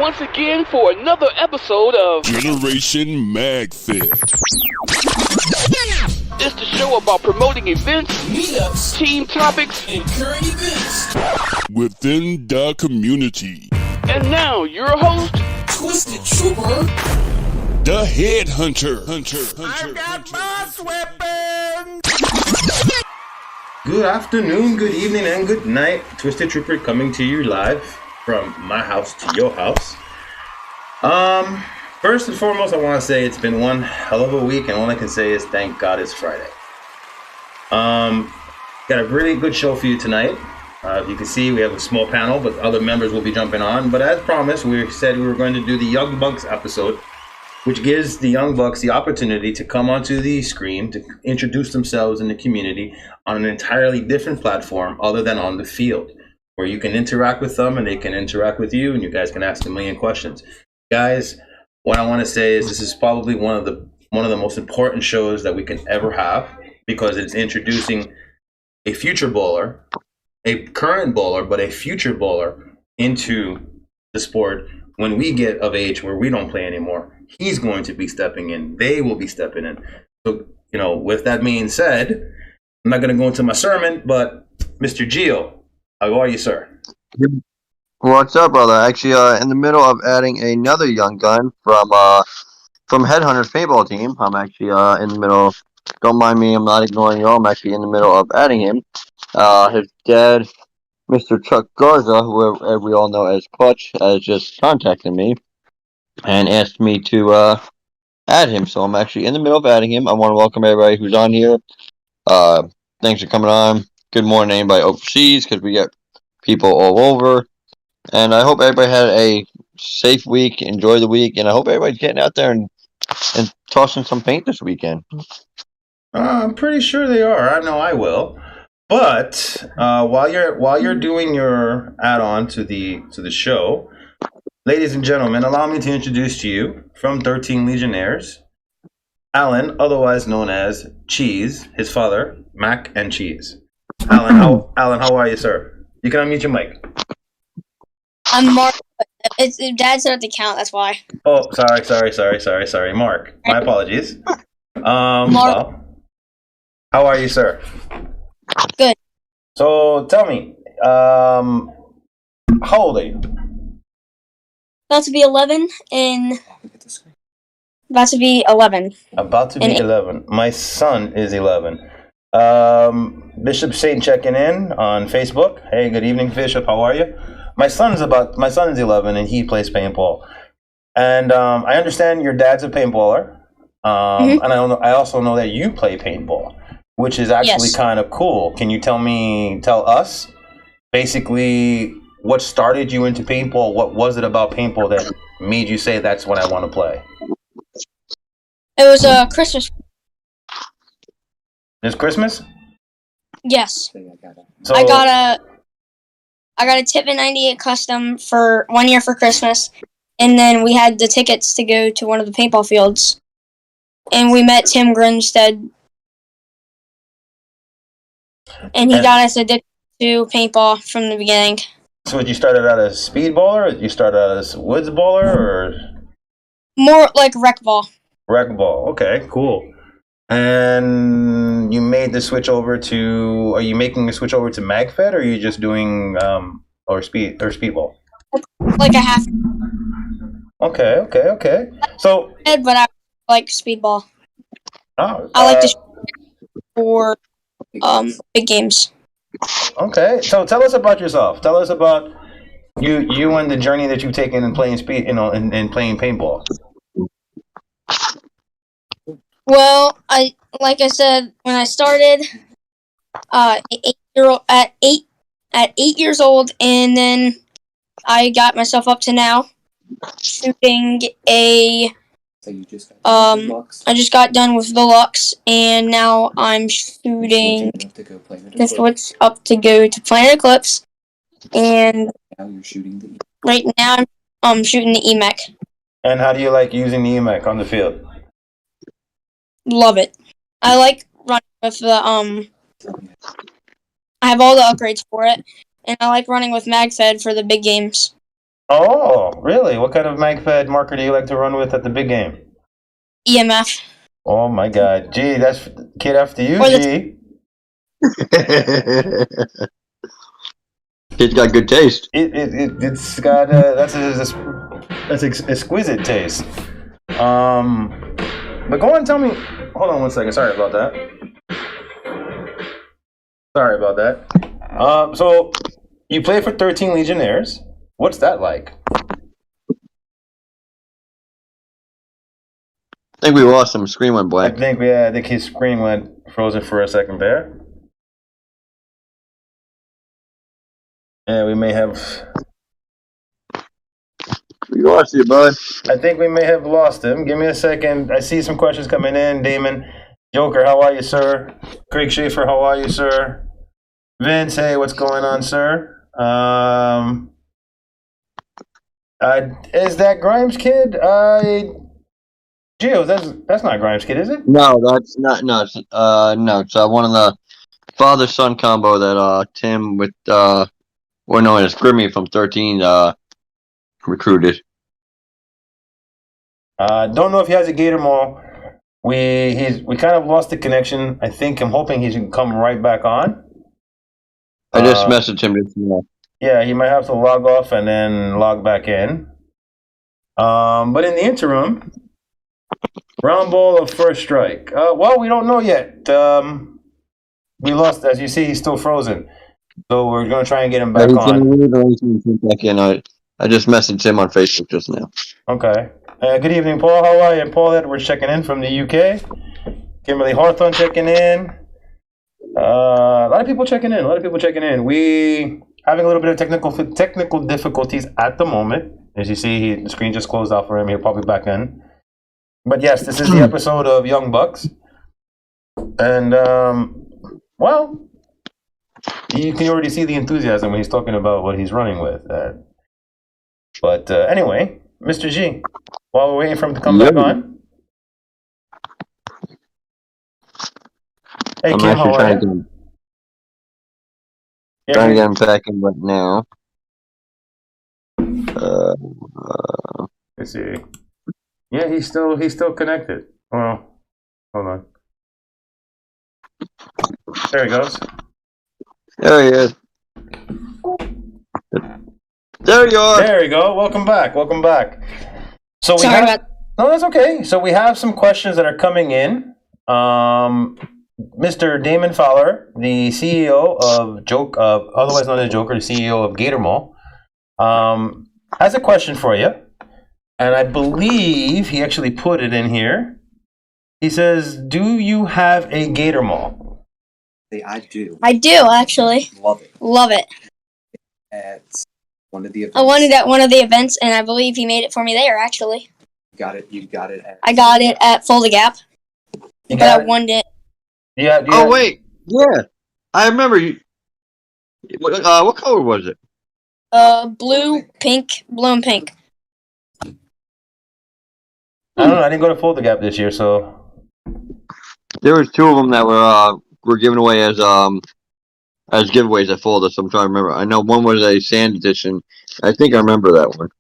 once again for another episode of Generation Magfed. It's the show about promoting events, meetups, team topics, and current events within the community. And now, your host, Twisted Trooper, the Headhunter. I've got boss weapons! Good afternoon, good evening, and good night. Twisted Trooper coming to you live from my house to your house. First and foremost, I want to say it's been one hell of a week, and all I can say is thank God it's Friday. Got a really good show for you tonight. You can see we have a small panel, but other members will be jumping on. But as promised, we said we were going to do the Young Bucks episode, which gives the Young Bucks the opportunity to come onto the screen to introduce themselves in the community on an entirely different platform other than on the field, where you can interact with them and they can interact with you, and you guys can ask a million questions. Guys, what I want to say is this is probably one of the most important shows that we can ever have, because it's introducing a future bowler, a current bowler, but a future bowler into the sport. When we get of age where we don't play anymore, he's going to be stepping in. They will be stepping in. So, with that being said, I'm not going to go into my sermon, but Mr. Gio, how are you, sir? What's up, brother? Actually, in the middle of adding another young gun from Headhunter's paintball team. I'm actually in the middle. Don't mind me. I'm not ignoring you. I'm actually in the middle of adding him. His dad, Mr. Chuck Garza, who we all know as Clutch, has just contacted me and asked me to add him. So I'm actually in the middle of adding him. I want to welcome everybody who's on here. Thanks for coming on. Good morning to anybody overseas, because we get people all over. And I hope everybody had a safe week, enjoy the week, and I hope everybody's getting out there and tossing some paint this weekend. I'm pretty sure they are. I know I will. But while you're doing your add-on to the show, ladies and gentlemen, allow me to introduce to you from 13 Legionnaires, Alan, otherwise known as Cheese, his father, Mac and Cheese. Alan, how are you, sir? You can unmute your mic. I'm Mark. Dad said to count, that's why. Oh, sorry, Mark. My apologies. Mark. Well, how are you, sir? Good. So tell me, how old are you? About to be 11 and about to be 11. About to be 11. My son is 11. Bishop Saint checking in on Facebook. Hey, good evening, Bishop. How are you? My son is 11 and he plays paintball. And I understand your dad's a paintballer. And I also know that you play paintball, which is actually kind of cool. Can you tell us basically what started you into paintball? What was it about paintball that made you say that's what I want to play? It was Christmas. It's Christmas? Yes. So I got a Tippin 98 custom for 1 year for Christmas, and then we had the tickets to go to one of the paintball fields, and we met Tim Grinstead, and he got us addicted to paintball from the beginning. So you started out as speedballer, or you started out as woods baller, or more like rec ball? Rec ball. Okay, cool. And you made the switch over to? Are you making the switch over to Magfed, or are you just doing or speedball? Like a half. Okay. So, But I like speedball. I like to for big games. Okay, so tell us about yourself. Tell us about you and the journey that you've taken in playing in playing paintball. Well, like I said, when I started, at 8 years old, and then I got myself up to now shooting a. I just got done with the Lux, and now I'm shooting. This what's up to go to Planet Eclipse, and right now I'm shooting the EMEC. And how do you like using the EMEC on the field? Love it. I like running with the I have all the upgrades for it, and I like running with MagFed for the big games. Oh, really? What kind of Magfed marker do you like to run with at the big game? EMF. Oh my God, G, that's kid after you, Or the- G. Kid's got good taste. It's got that's exquisite taste. But go on, tell me. Hold on one second. Sorry about that. So you play for 13 Legionnaires. What's that like? I think we lost him. Screen went I blank. think his screen went frozen for a second there. Yeah, we may have. We lost you, bud. I think we may have lost him. Give me a second. I see some questions coming in. Damon, Joker, how are you, sir? Craig Schaefer, how are you, sir? Vince, hey, what's going on, sir? Is that Grimes kid? Gio, that's not Grimes kid, is it? No, that's not. No, it's one of the father-son combo that Tim with or no, it's Grimmy from 13 recruited. Don't know if he has a Gator Mall. We kind of lost the connection. I'm hoping he can come right back on. I just messaged him this morning. Yeah, he might have to log off and then log back in. But in the interim, round ball of first strike. Well, we don't know yet. We lost, as you see, he's still frozen. So we're going to try and get him back on. Back in. I just messaged him on Facebook just now. Okay. Good evening, Paul. How are you? Paul Edwards checking in from the UK. Kimberly Hawthorne checking in. A lot of people checking in. We having a little bit of technical difficulties at the moment. As you see, the screen just closed out for him. He'll probably back in. But yes, this is the episode of Young Bucks. And, well, you can already see the enthusiasm when he's talking about what he's running with. But anyway, Mr. G, while we're waiting for him to come back on. Hey, I'm Kim, how are actually you? trying to get him back in right now. Let's see. Yeah, he's still connected. Well, hold on. There he goes. There he is. There you are. There you go. Welcome back. So we Sorry have, about. no, that's okay. So we have some questions that are coming in. Mr. Damon Fowler, the CEO of otherwise known as Joker, the CEO of Gator Mall, has a question for you. And I believe he actually put it in here. He says, do you have a Gator Mall? I do. I do actually. Love it. Love it. At one of the events. I wanted at one of the events, and I believe he made it for me there. Actually, You got it. I got it at Full the Gap, You but got I it? won it. Yeah. Oh wait, yeah, I remember you. What color was it? Blue and pink. I don't know. I didn't go to Full the Gap this year, so. There was two of them that were given away as giveaways at Full. So I'm trying to remember. I know one was a sand edition. I think I remember that one.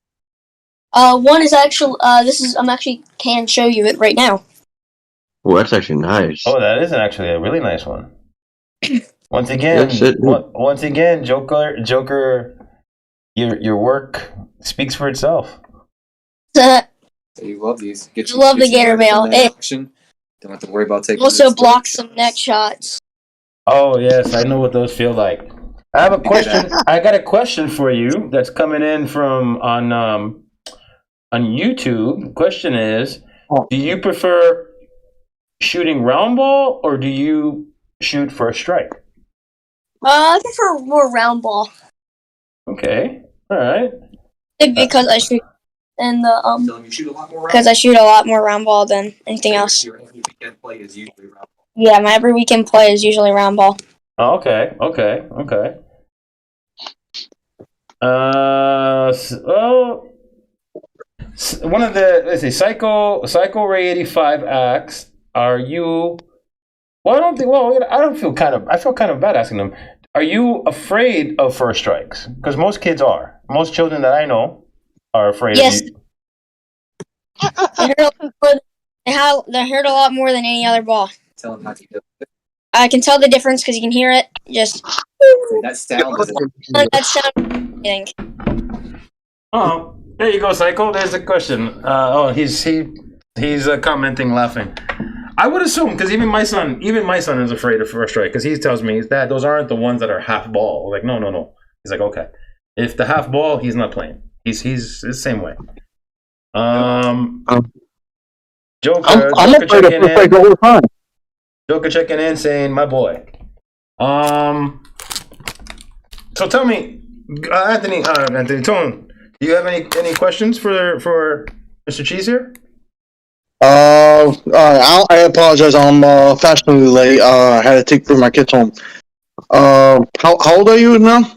One is actually. I'm actually can show you it right now. Oh, that's actually nice. Oh, that is actually a really nice one. Once again, Joker, your work speaks for itself. So you love these. Love the Gator Mail. Don't have to worry about taking. Also blocks some neck shots. Oh yes, I know what those feel like. I have a question. I got a question for you that's coming in from on YouTube. Question is, do you prefer shooting round ball or do you shoot first strike? I prefer more round ball. Okay, all right. Because I shoot in the So you shoot a lot more. because I shoot a lot more round ball than anything else. Your every weekend play is usually round. Yeah, my every weekend play is usually round ball. Oh, okay. One of the, let's see, CycoRy 85 asks, are you? Well, I feel kind of bad asking them. Are you afraid of first strikes? Because most kids are. Most children that I know are afraid Yes. of you. They hurt a lot more than any other ball. Tell him how to do it. I can tell the difference because you can hear it. Just That sound is that sound. I think. Oh, there you go, Psycho. There's a question. He's commenting, laughing. I would assume because even my son is afraid of first strike because he tells me, Dad, those aren't the ones that are half ball. I'm like, no. He's like, okay, if the half ball, he's not playing. He's the same way. Joker checking in. All the time. Joker checking in, saying, my boy. So tell me, Anthony, Tone, do you have any questions for Mr. Cheese here? I apologize. I'm fashionably late. I had to bring my kids home. How old are you now?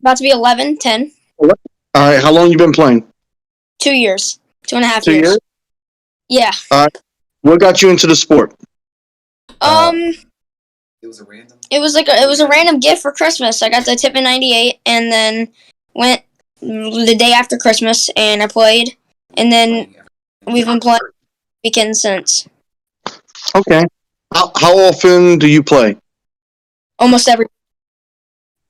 About to be 11, 10. All right. How long you been playing? 2 years. 2.5 2 years. years. Yeah. What got you into the sport? it was a random. It was a random gift for Christmas. I got the tip in '98, and then went the day after Christmas, and I played, and then we've been playing weekends since. Okay. How often do you play? Almost every.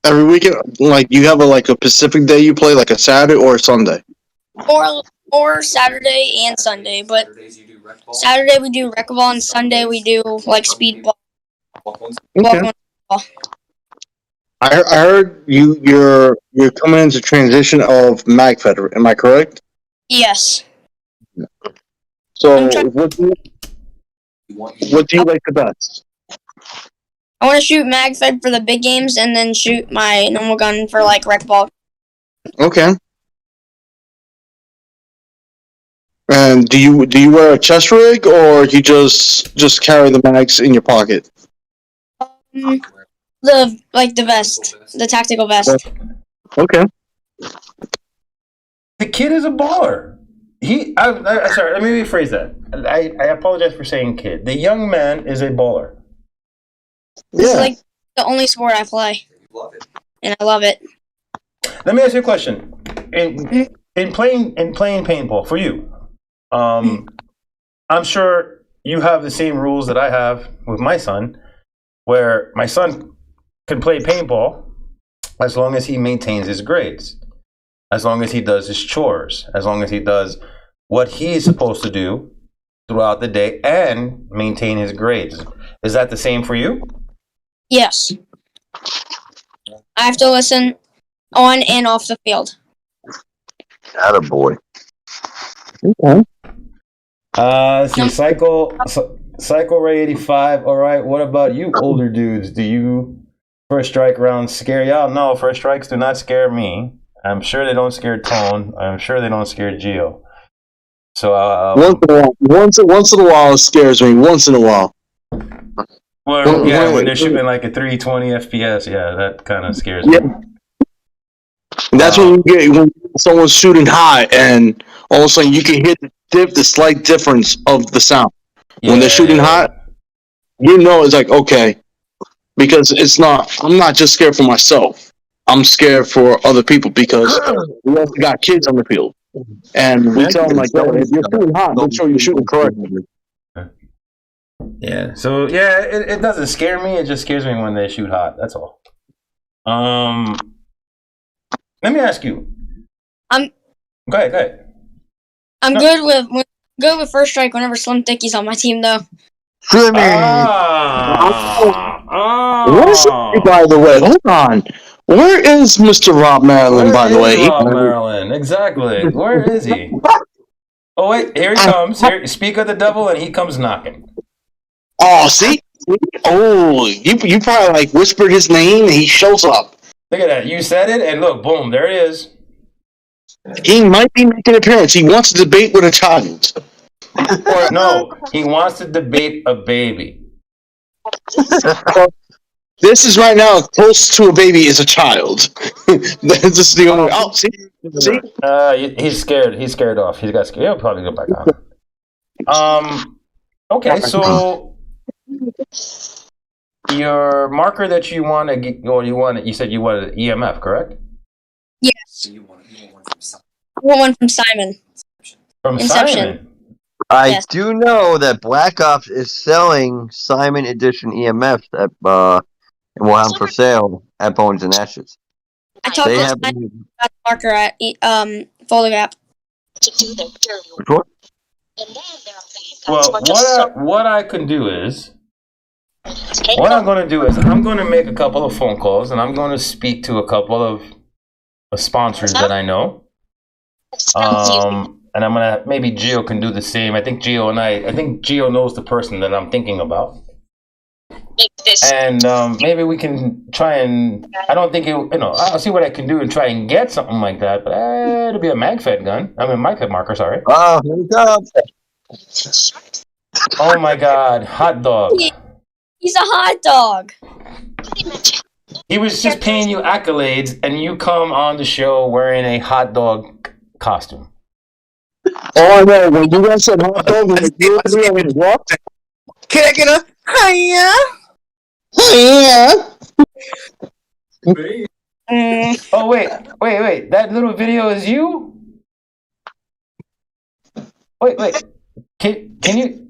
Every weekend? Like you have a Pacific day you play, like a Saturday or a Sunday? Or Saturday and Sunday, but Saturdays you do rec ball. Saturday we do rec ball, and Sunday we do like speed ball. Okay. I heard you're coming into transition of Magfed. Am I correct? Yes. So I'm trying- what do you like the best? I want to shoot Magfed for the big games, and then shoot my normal gun for like rec ball. Okay. And do you wear a chest rig or you just carry the mags in your pocket? The vest, the tactical vest. Okay. The kid is a baller. Sorry, let me rephrase that. I apologize for saying kid. The young man is a baller. This is like the only sport I play, and I love it. Let me ask you a question. In playing paintball for you, I'm sure you have the same rules that I have with my son, where my son can play paintball as long as he maintains his grades, as long as he does his chores, as long as he does what he's supposed to do throughout the day and maintain his grades. Is that the same for you? Yes. I have to listen on and off the field. Attaboy. Okay. Let's see, Psycho Ray 85. All right, what about you, older dudes? Do you first strike rounds scare y'all? No, first strikes do not scare me. I'm sure they don't scare Tone. I'm sure they don't scare Gio. So once in a while it scares me. Once in a while. When they're shooting like a 320 FPS, yeah, that kind of scares me. And that's when someone's shooting high, and all of a sudden you can hear the slight difference of the sound. When they're shooting high, it's like, okay, because I'm not just scared for myself. I'm scared for other people because we also got kids on the field. And we tell them, like, if you're shooting hot, make sure you're shooting correctly. Yeah, so yeah, it doesn't scare me. It just scares me when they shoot hot. That's all. Let me ask you. Go ahead. I'm good with first strike whenever Slim Thicky's on my team, though. Where's by the way? Hold on. Where is Mr. Rob Maryland, by the way? Rob Maryland, exactly. Where is he? Oh wait, here he comes. Here, speak of the devil, and he comes knocking. Oh, see? Oh, you probably like whispered his name, and he shows up. Look at that. You said it, and look, boom, there it is. He might be making an appearance. He wants to debate with a child. Or no, he wants to debate a baby. This is right now close to a baby is a child. This is the only. Oh, see? He's scared. He's scared off. He got scared. He'll probably go back on. Okay, so your marker that you want to get, or you said you wanted EMF, correct? Yes. want one from Simon. From Inception. Simon. I Yes. do know that Black Ops is selling Simon Edition EMFs and we'll have them for sale at Bones and Ashes. I talked They to have Simon about the marker at CoCapt. which one? Well, what I can do is, what I'm going to do is, I'm going to make a couple of phone calls and I'm going to speak to a couple of sponsors that I know. And I'm going to, maybe Gio can do the same. I think Gio knows the person that I'm thinking about. And maybe we can try and, I don't think I'll see what I can do and try and get something like that. But it'll be a Magfed gun. I mean, Magfed marker, sorry. Oh, here we go. Oh my God, hot dog. He's a hot dog. He was just paying you accolades, and you come on the show wearing a hot dog costume. Oh, I know. When you guys said hot dog, when you walked, Can I get a hiya? Oh wait! That little video is you? Wait! Can you?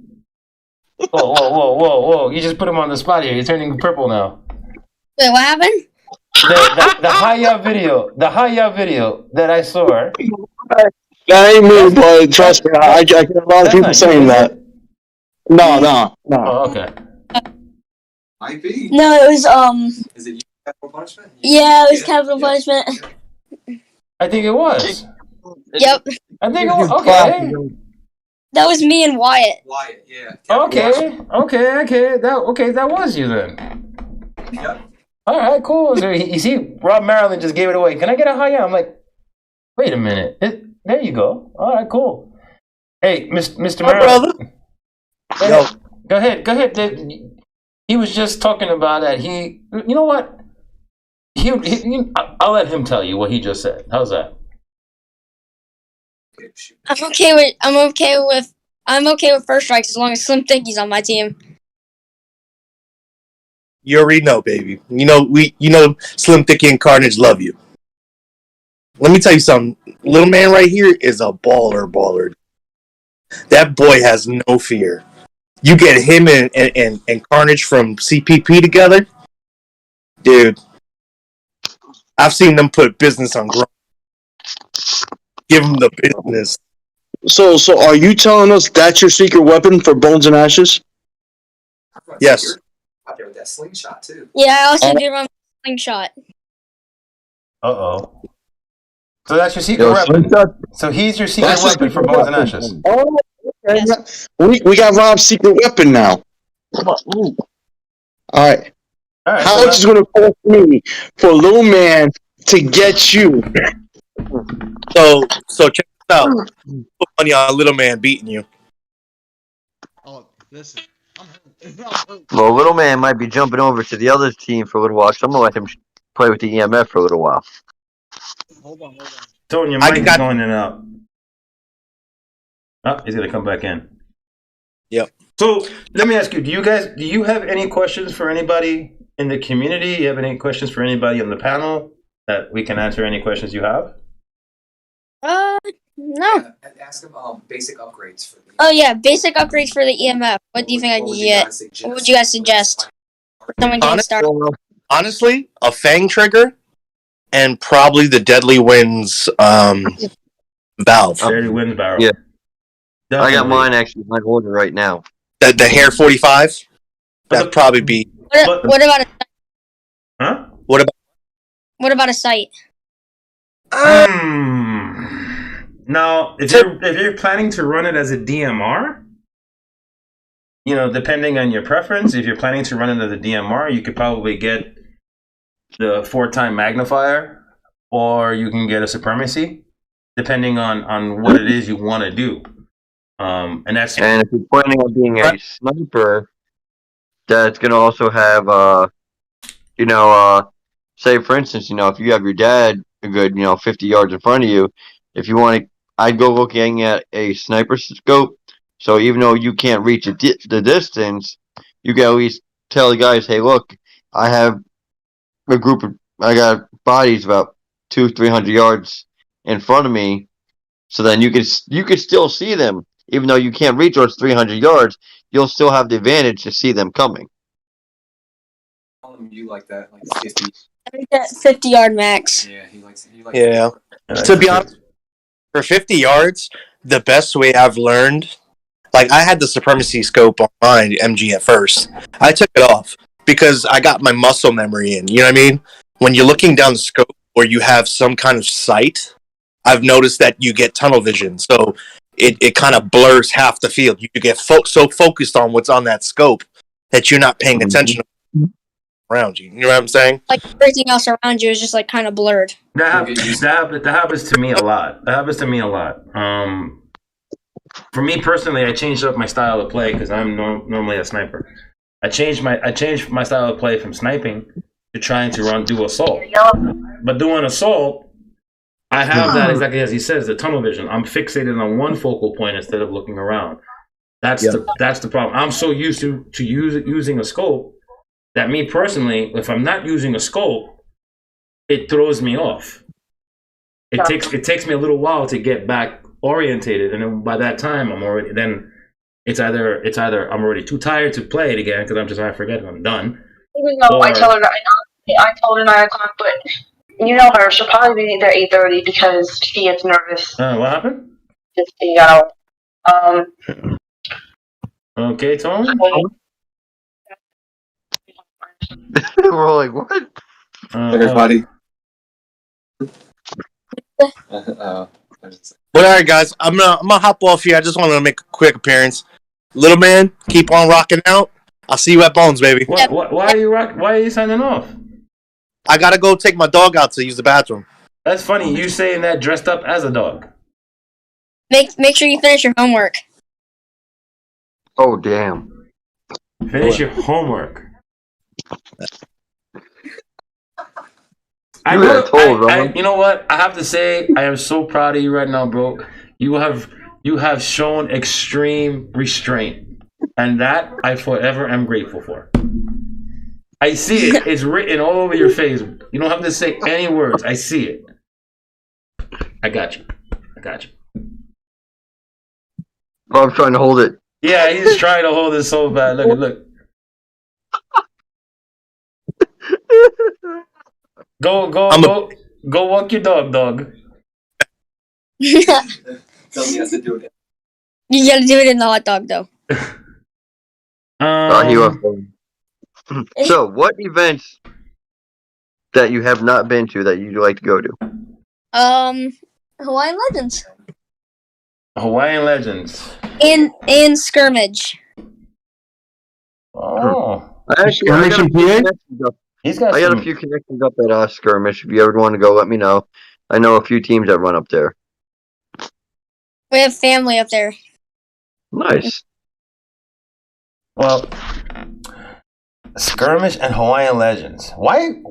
Whoa! You just put him on the spot here. You're turning purple now. Wait, what happened? The hiya video that I saw. that ain't me, but trust me, I get a lot of people saying that. No. Oh, okay. Might be. No, it was Is it you? Capital punishment? Yeah, it was capital punishment. I think it was. Yep, I think it was. Okay. that was me and Wyatt. Wyatt, yeah. Okay. That was you then. Yep. All right, cool. So you see, Rob Maryland just gave it away. Can I get a hiya? I'm like, wait a minute. There you go. All right, cool. Hey, Mr. Maryland. Yo. Go ahead. He was just talking about that. You know what? I'll let him tell you what he just said. How's that? I'm okay with first strikes as long as Slim Thicky's on my team. You already know, baby. You know Slim Thicky and Carnage love you. Let me tell you something. Little man right here is a baller. That boy has no fear. You get him and Carnage from CPP together, dude. I've seen them put business on ground. Give them the business. So are you telling us that's your secret weapon for Bones and Ashes? Yes. Out there with that slingshot too. Yeah, I also do run slingshot. Uh-oh. So that's your secret weapon. So he's your secret weapon for Bones and Ashes. Oh, okay. Yes. We got Rob's secret weapon now. All right. How much is going to cost me for Little Man to get you? So check this out. Put money on Little Man beating you. Oh, listen. Well, Little Man might be jumping over to the other team for a little while, so I'm going to let him play with the EMF for a little while. Hold on. Tony, your mic is going in and out. Oh, he's going to come back in. Yep. So let me ask you, do you have any questions for anybody in the community? Do you have any questions for anybody on the panel that we can answer any questions you have? No. Yeah, ask him basic upgrades for the. Oh yeah, basic upgrades for the EMF. What do you think I can get? What would you guys suggest? Someone getting started. Honestly, a Fang trigger and probably the Deadly Winds valve. Deadly Winds barrel. Yeah. Definitely. I got mine actually in my order right now. The Hair 45. That'd probably be. What about a? Huh? What about a sight? Now, if you're planning to run it as a DMR, depending on your preference, if you're planning to run it as a DMR, you could probably get the 4-time magnifier, or you can get a supremacy, depending on what it is you want to do. And if you're planning on being a sniper, that's going to also have, say for instance, if you have your dad a good, 50 yards in front of you, if you want to, I'd go looking at a sniper scope. So even though you can't reach the distance, you can at least tell the guys, hey, look, I have I got bodies about 200-300 yards in front of me. So then you could still see them, even though you can't reach those 300 yards. You'll still have the advantage to see them coming. You like that, like 50. I think that 50-yard max. Yeah, he likes. Yeah. To be honest, for 50 yards, the best way I've learned, like I had the supremacy scope on my MG at first. I took it off because I got my muscle memory in. You know what I mean? When you're looking down the scope or you have some kind of sight, I've noticed that you get tunnel vision. So it kind of blurs half the field. You get so focused on what's on that scope that you're not paying attention around you. You know what I'm saying? Like everything else around you is just like kind of blurred. That happens to me a lot. For me personally, I changed up my style of play because I'm normally a sniper. I changed my style of play from sniping to trying to do assault. But doing assault, I have that exactly as he says, the tunnel vision. I'm fixated on one focal point instead of looking around. That's the problem. I'm so used to using a scope that me personally, if I'm not using a scope, it throws me off. It takes me a little while to get back orientated, and then by that time it's either I'm already too tired to play it again because I forget it, I'm done. Even though I told her 9 o'clock, but you know her, she'll probably be there 8:30 because she gets nervous. What happened? Just so you know. Okay, Tom. We're all like, what? Everybody. But all right, guys, I'm gonna hop off here. I just wanted to make a quick appearance. Little man, keep on rocking out. I'll see you at Bones, baby. Why are you signing off? I gotta go take my dog out to use the bathroom. That's funny. You saying that dressed up as a dog. Make sure you finish your homework. Oh, damn. Finish your homework. You know what? I have to say, I am so proud of you right now, bro. You have shown extreme restraint, and that I forever am grateful for. I see it. It's written all over your face. You don't have to say any words. I see it. I got you. Oh, I'm trying to hold it. Yeah, he's trying to hold it so bad. Look. Go walk your dog. Tell me how to do it. You gotta do it in the hot dog, though. So, what events that you have not been to that you'd like to go to? Hawaiian Legends. Hawaiian Legends. In Skirmish. Oh. Actually, I got a few connections up at Skirmish. If you ever want to go, let me know. I know a few teams that run up there. We have family up there. Nice. Well, Skirmish and Hawaiian Legends. Why?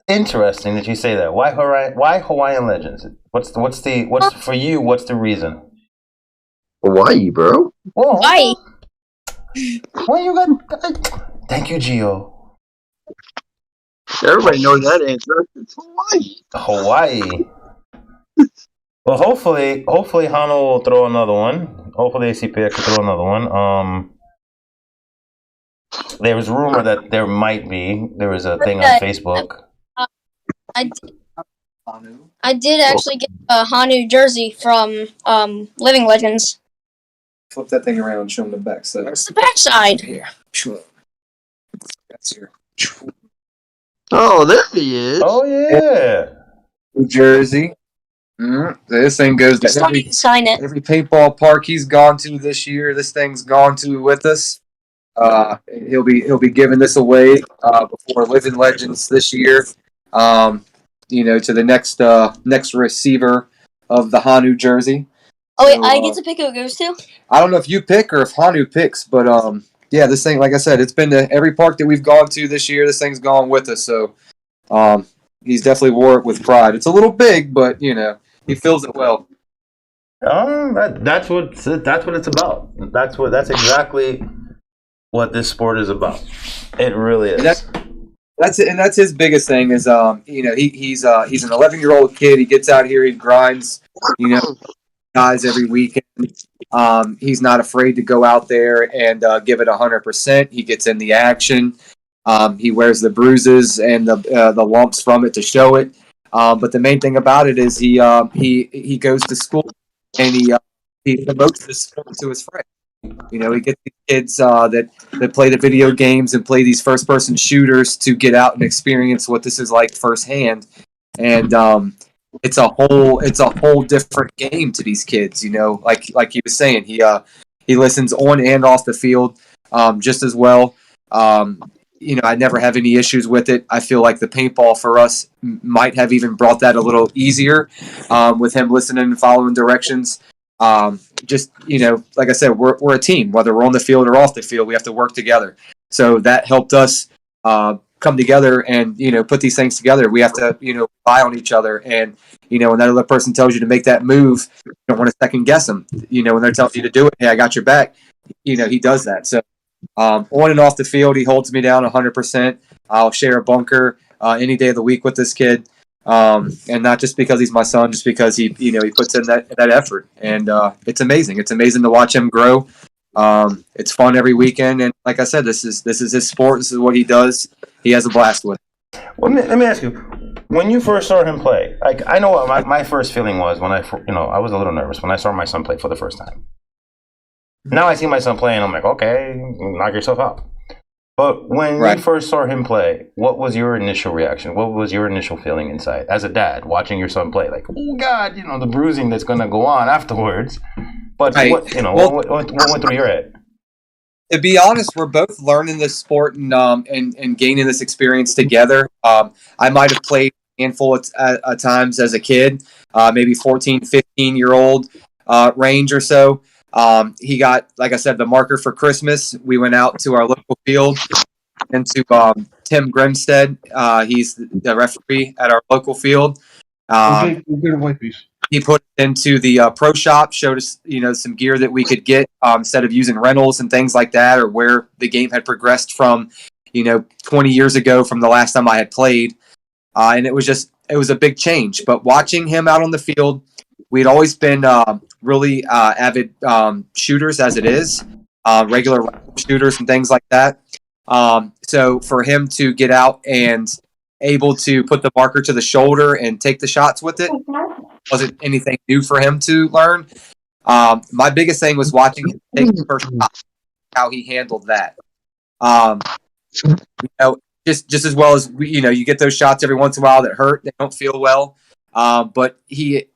Interesting that you say that. Why Hawaiian Legends? What's for you? What's the reason? Hawaii, bro. Whoa. Hawaii. Why you got? Thank you, Gio. Everybody knows that answer. It's Hawaii. Well, hopefully Hano will throw another one. Hopefully ACPX will throw another one. There was rumor that there might be. There was a thing on Facebook. I did actually get a Hanu jersey from Living Legends. Flip that thing around and show them the back side. It's the backside. Here. That's here. Oh, there he is. Oh, yeah. New Jersey. This thing goes to Sign it. every paintball park he's gone to this year. This thing's gone to with us. He'll be giving this away before Living Legends this year. To the next receiver of the Hanu jersey. Oh wait, I get to pick who it goes to? I don't know if you pick or if Hanu picks, but yeah, this thing, like I said, it's been to every park that we've gone to this year. This thing's gone with us, so he's definitely wore it with pride. It's a little big, but he feels it well. That's what it's about. That's exactly what this sport is about. It really is. That's his biggest thing is he's an 11-year-old kid. He gets out here, he grinds, guys every weekend. He's not afraid to go out there and give it 100%. He gets in the action. He wears the bruises and the lumps from it to show it. But the main thing about it is he goes to school and he promotes the sport to his friends. You know, he gets these kids that play the video games and play these first-person shooters to get out and experience what this is like firsthand. And it's a whole different game to these kids. You know, like he was saying, he listens on and off the field just as well. You know, I never have any issues with it. I feel like the paintball for us might have even brought that a little easier with him listening and following directions. Just, you know, like I said, we're a team. Whether we're on the field or off the field, we have to work together. So that helped us come together and, you know, put these things together. We have to, you know, rely on each other. And, you know, when that other person tells you to make that move, you don't want to second guess them. You know, when they're telling you to do it, hey, I got your back, you know, he does that. So on and off the field, he holds me down 100%. I'll share a bunker any day of the week with this kid. And not just because he's my son, just because he puts in that effort. And it's amazing. It's amazing to watch him grow. It's fun every weekend. And like I said, this is his sport. This is what he does. He has a blast with it. Well, let me ask you, when you first saw him play, like, I know what my first feeling was when I was a little nervous when I saw my son play for the first time. Now I see my son play and I'm like, okay, knock yourself out. But when you first saw him play, what was your initial reaction? What was your initial feeling inside as a dad watching your son play? Like, oh God, you know, the bruising that's going to go on afterwards. But what went through your head? To be honest, we're both learning this sport and gaining this experience together. I might have played a handful at times as a kid, maybe 14, 15-year-old range or so. He got, like I said, the marker for Christmas. We went out to our local field and to Tim Grimstead. He's the referee at our local field. He put it into the pro shop, showed us, you know, some gear that we could get instead of using rentals and things like that, or where the game had progressed from, you know, 20 years ago from the last time I had played. And it was a big change. But watching him out on the field, we'd always been really avid shooters as it is, regular shooters and things like that. So for him to get out and able to put the marker to the shoulder and take the shots with it wasn't anything new for him to learn. My biggest thing was watching him take the first shot, how he handled that. You know, just as well as you get those shots every once in a while that hurt, they don't feel well. But he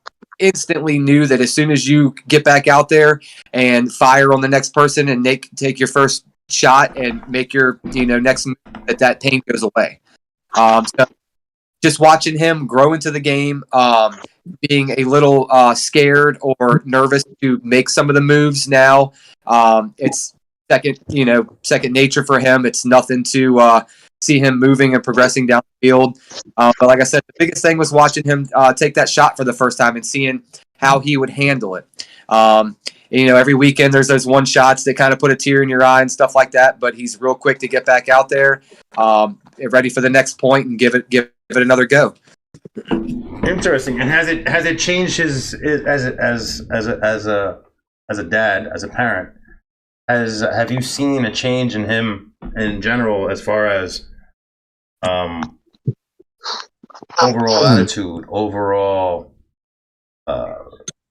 instantly knew that as soon as you get back out there and fire on the next person and take your first shot and make your next move, that pain goes away. So just watching him grow into the game, being a little scared or nervous to make some of the moves now, it's second nature for him. It's nothing to see him moving and progressing down the field. But like I said, the biggest thing was watching him take that shot for the first time and seeing how he would handle it. Every weekend there's those one shots that kind of put a tear in your eye and stuff like that, but he's real quick to get back out there, ready for the next point and give it another go. Interesting. And has it changed his as a dad, as a parent? Have you seen a change in him in general as far as overall attitude, overall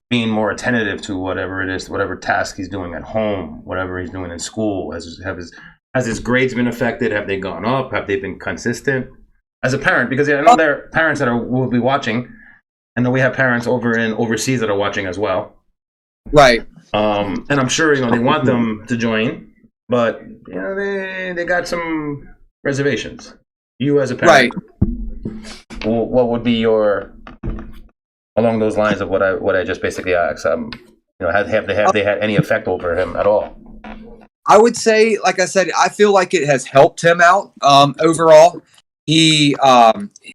being more attentive to whatever it is, whatever task he's doing at home, whatever he's doing in school? Has his grades been affected? Have they gone up? Have they been consistent? As a parent, because I know there are parents that will be watching, and then we have parents overseas that are watching as well. Right. And I'm sure they want them to join, but they got some reservations. You as a parent, right? What would be your, along those lines of what I just basically asked? Have they had any effect over him at all? I would say, like I said, I feel like it has helped him out overall. He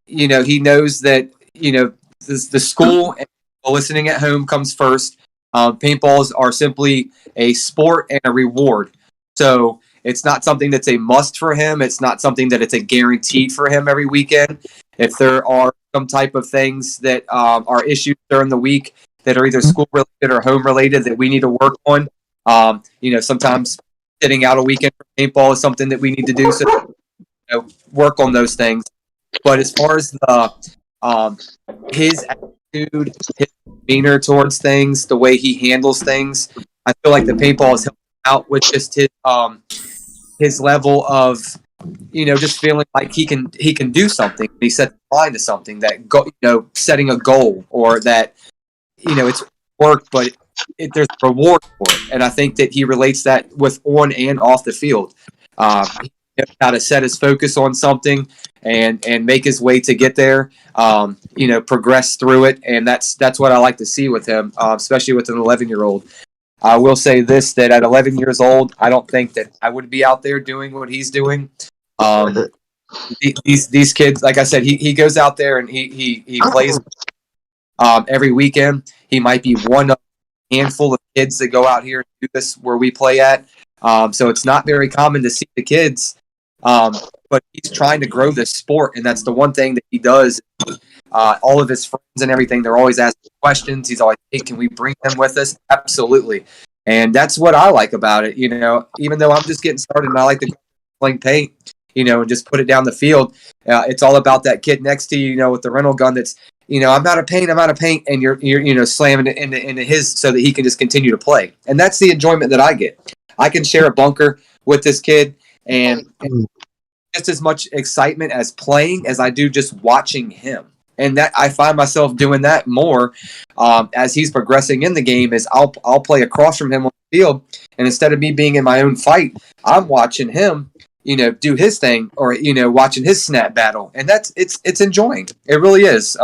he knows that the school and listening at home comes first. Paintballs are simply a sport and a reward. So it's not something that's a must for him. It's not something that it's a guaranteed for him every weekend. If there are some type of things that are issues during the week, that are either school related or home related that we need to work on. Sometimes sitting out a weekend for paintball is something that we need to do. So work on those things. But as far as his attitude, his demeanor towards things, the way he handles things, I feel like the paintball has helped him out with just his level of, just feeling like he can do something. He set the line to something that setting a goal, or that it's work, but there's a reward for it. And I think that he relates that with on and off the field. He knows how to set his focus on something and make his way to get there. Progress through it, and that's what I like to see with him, especially with an 11-year-old. I will say this, that at 11 years old, I don't think that I would be out there doing what he's doing. These kids, like I said, he goes out there and he plays every weekend. He might be one of a handful of kids that go out here and do this where we play at. So it's not very common to see the kids, but he's trying to grow this sport, and that's the one thing that he does. All of his friends and everything, they're always asking questions. He's always, hey, can we bring them with us? Absolutely. And that's what I like about it. Even though I'm just getting started and I like to playing paint, and just put it down the field. It's all about that kid next to you, with the rental gun that's, I'm out of paint, and you're slamming it into his so that he can just continue to play. And that's the enjoyment that I get. I can share a bunker with this kid and just as much excitement as playing as I do just watching him. And that I find myself doing that more as he's progressing in the game. Is I'll play across from him on the field, and instead of me being in my own fight, I'm watching him, do his thing, or watching his snap battle, and it's enjoying. It really is.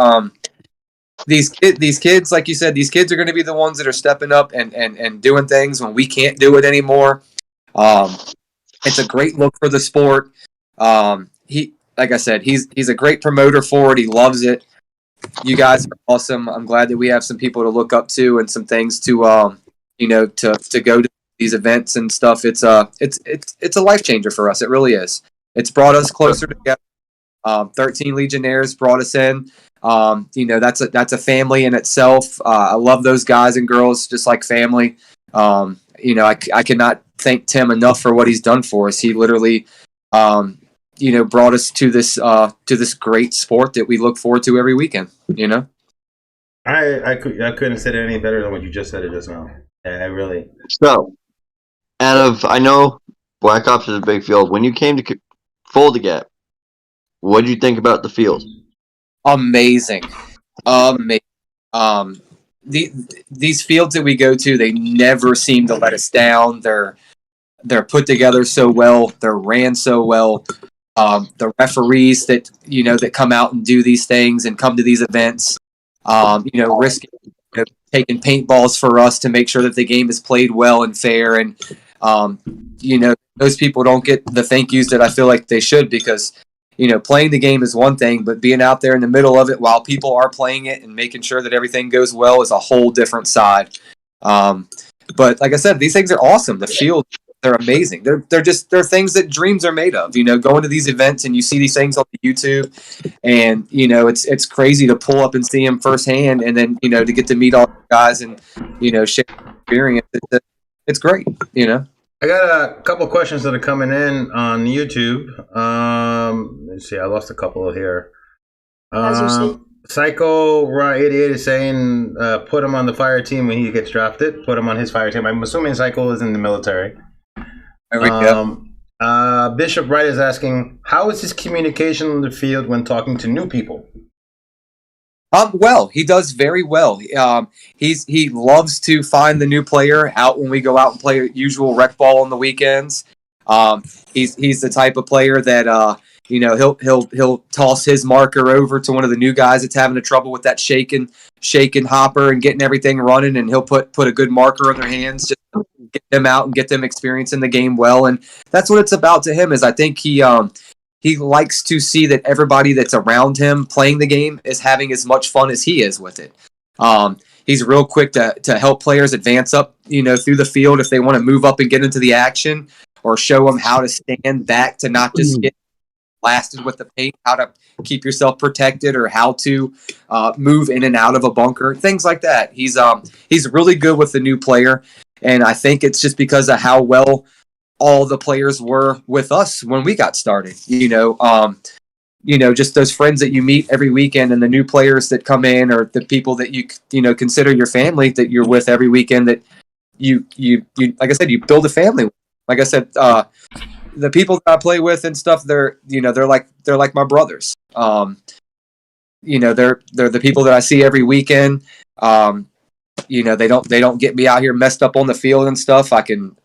These kids, like you said, these kids are going to be the ones that are stepping up and doing things when we can't do it anymore. It's a great look for the sport. Like I said, he's a great promoter for it. He loves it. You guys are awesome. I'm glad that we have some people to look up to and some things to to go to these events and stuff. It's a life changer for us. It really is. It's brought us closer together. 13 Legionnaires brought us in. That's a family in itself. I love those guys and girls just like family. I cannot thank Tim enough for what he's done for us. He literally brought us to this great sport that we look forward to every weekend. I couldn't have said it any better than what you just said it just now. I really. So, I know Black Ops is a big field. When you came to Fold Gap, what did you think about the field? Amazing. These fields that we go to, they never seem to let us down. They're put together so well. They're ran so well. The referees that that come out and do these things and come to these events, risking taking paintballs for us to make sure that the game is played well and fair. And those people don't get the thank yous that I feel like they should, because playing the game is one thing, but being out there in the middle of it while people are playing it and making sure that everything goes well is a whole different side. But like I said, these things are awesome. The field, they're amazing. They're things that dreams are made of. Going to these events and you see these things on YouTube, and it's crazy to pull up and see them firsthand, and then to get to meet all the guys and share experience. It's great. I got a couple questions that are coming in on YouTube. Let's see, I lost a couple here. PsycoRy88 is saying put him on the fire team when he gets drafted. Put him on his fire team. I'm assuming Psycho is in the military. There we go. Bishop Wright is asking, how is his communication in the field when talking to new people? Well, he does very well. He loves to find the new player out when we go out and play usual rec ball on the weekends. He's the type of player that he'll toss his marker over to one of the new guys that's having trouble with that shaking hopper and getting everything running, and he'll put a good marker in their hands just to get them out and get them experiencing the game well. And that's what it's about to him. Is I think he likes to see that everybody that's around him playing the game is having as much fun as he is with it. He's real quick to help players advance up, through the field if they want to move up and get into the action, or show them how to stand back to not just get blasted with the paint, how to keep yourself protected, or how to move in and out of a bunker, things like that. He's really good with the new player, and I think it's just because of how well all the players were with us when we got started. Just those friends that you meet every weekend, and the new players that come in, or the people that you consider your family that you're with every weekend. That you like I said, you build a family. Like I said, the people that I play with and stuff, they're like my brothers. They're the people that I see every weekend. They don't get me out here messed up on the field and stuff. I can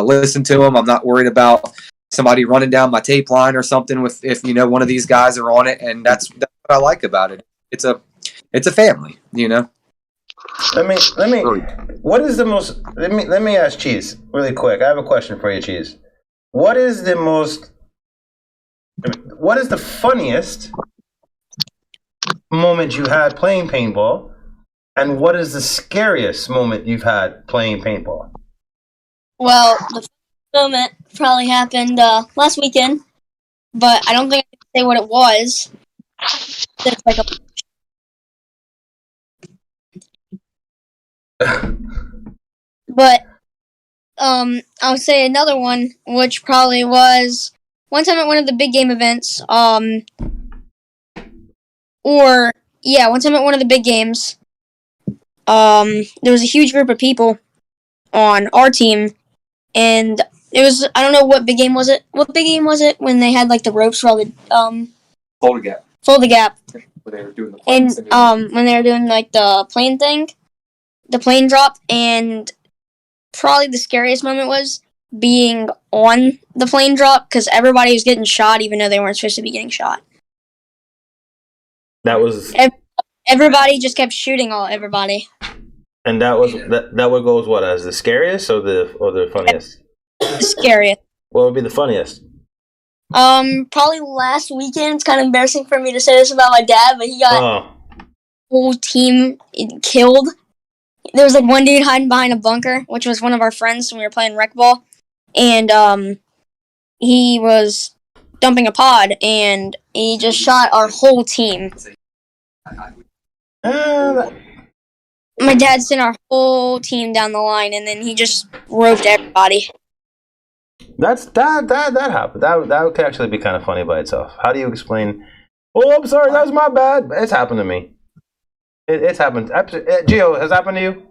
listen to them. I'm not worried about somebody running down my tape line or something if one of these guys are on it, and that's what I like about it. It's a family. Let me what is the most let me ask Cheese really quick. I have a question for you, Cheese. What is the funniest moment you had playing paintball, and what is the scariest moment you've had playing paintball? Well, the moment probably happened last weekend, but I don't think I can say what it was. It's like but I'll say another one, which probably was one time at one of the big game events. One time at one of the big games. There was a huge group of people on our team, and it was, I don't know what big game was it. What big game was it when they had like the ropes for all the Fold the gap. When they were doing the plane when they were doing like the plane thing, the plane drop, and probably the scariest moment was being on the plane drop because everybody was getting shot even though they weren't supposed to be getting shot. That was everybody just kept shooting everybody. And that what goes what as the scariest or the funniest? The scariest. What would be the funniest? Probably last weekend. It's kind of embarrassing for me to say this about my dad, but he got whole team killed. There was like one dude hiding behind a bunker, which was one of our friends when we were playing rec ball, and he was dumping a pod, and he just shot our whole team. My dad sent our whole team down the line, and then he just roped everybody. That happened. That could actually be kind of funny by itself. How do you explain? Oh, I'm sorry, that was my bad. It's happened to me. It's happened. Gio, has it happened to you?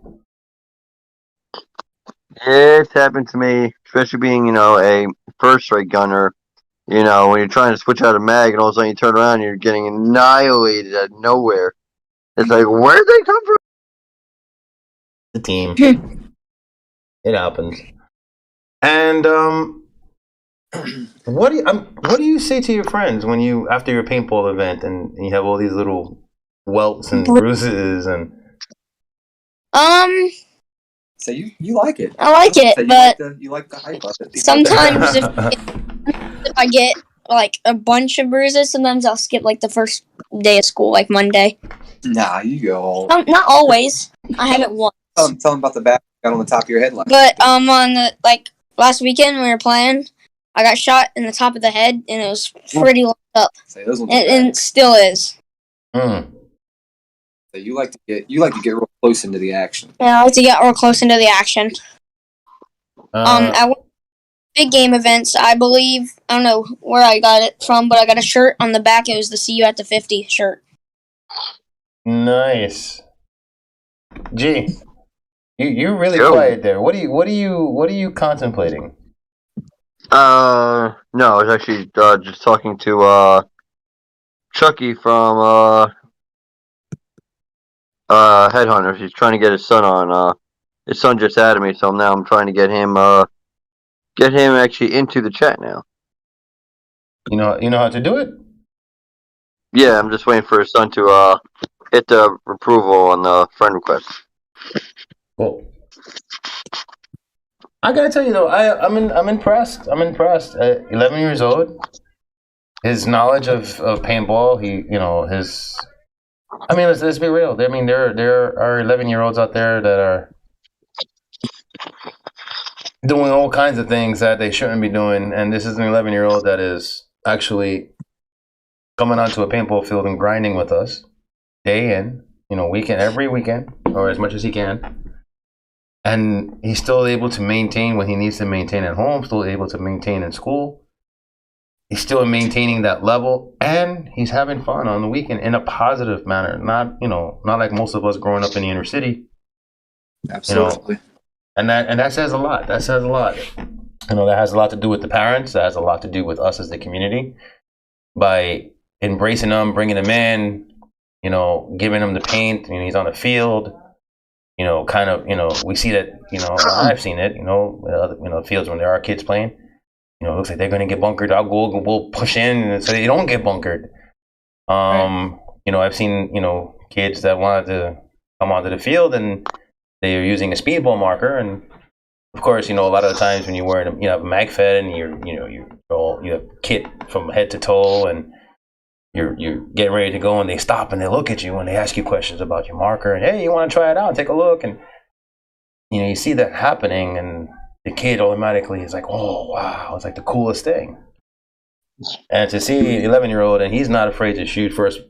It's happened to me, especially being, a first-rate gunner. When you're trying to switch out a mag and all of a sudden you turn around and you're getting annihilated out of nowhere. It's like, where did they come from? The team. It happens. And what do you say to your friends when you after your paintball event and you have all these little welts and bruises and? So you like it. I like it, but you like the hype of it. Sometimes if I get like a bunch of bruises, sometimes I'll skip like the first day of school, like Monday. Nah, you go all. Not always. I have it once. Tell them about the bat gun on the top of your head. But on the last weekend when we were playing, I got shot in the top of the head, and it was pretty locked up. And it still is. So you like to get real close into the action. Yeah, I like to get real close into the action. At one big game events, I believe, I don't know where I got it from, but I got a shirt on the back. It was the "See You at the 50" shirt. Nice. Gee, you're really quiet there. What are you contemplating? No, I was actually just talking to CHUCKY from Headhunters. He's trying to get his son on. His son just added me, so now I'm trying to get him actually into the chat now. You know how to do it? Yeah, I'm just waiting for his son to hit the approval on the friend request. Cool. I gotta tell you though, I'm impressed. I'm impressed. At 11 years old, his knowledge of paintball, let's be real. I mean, there are 11-year-olds out there that are doing all kinds of things that they shouldn't be doing, and this is an 11-year-old that is actually coming onto a paintball field and grinding with us day in, every weekend, or as much as he can. And he's still able to maintain what he needs to maintain at home, still able to maintain in school. He's still maintaining that level, and he's having fun on the weekend in a positive manner. Not like most of us growing up in the inner city. Absolutely. And that says a lot. That says a lot. That has a lot to do with the parents. That has a lot to do with us as the community. By embracing them, bringing them in, giving them the paint. He's on the field. We see that. I've seen it. Fields when there are kids playing. It looks like they're going to get bunkered. We'll push in so they don't get bunkered. I've seen, kids that wanted to come onto the field and they are using a speedball marker. And of course, a lot of the times when you're wearing, you have a Magfed and you have kit from head to toe and you're getting ready to go and they stop and they look at you and they ask you questions about your marker and, hey, you want to try it out? Take a look. And, you see that happening and the kid automatically is like, oh, wow, it's like the coolest thing. And to see an 11-year-old and he's not afraid to shoot first,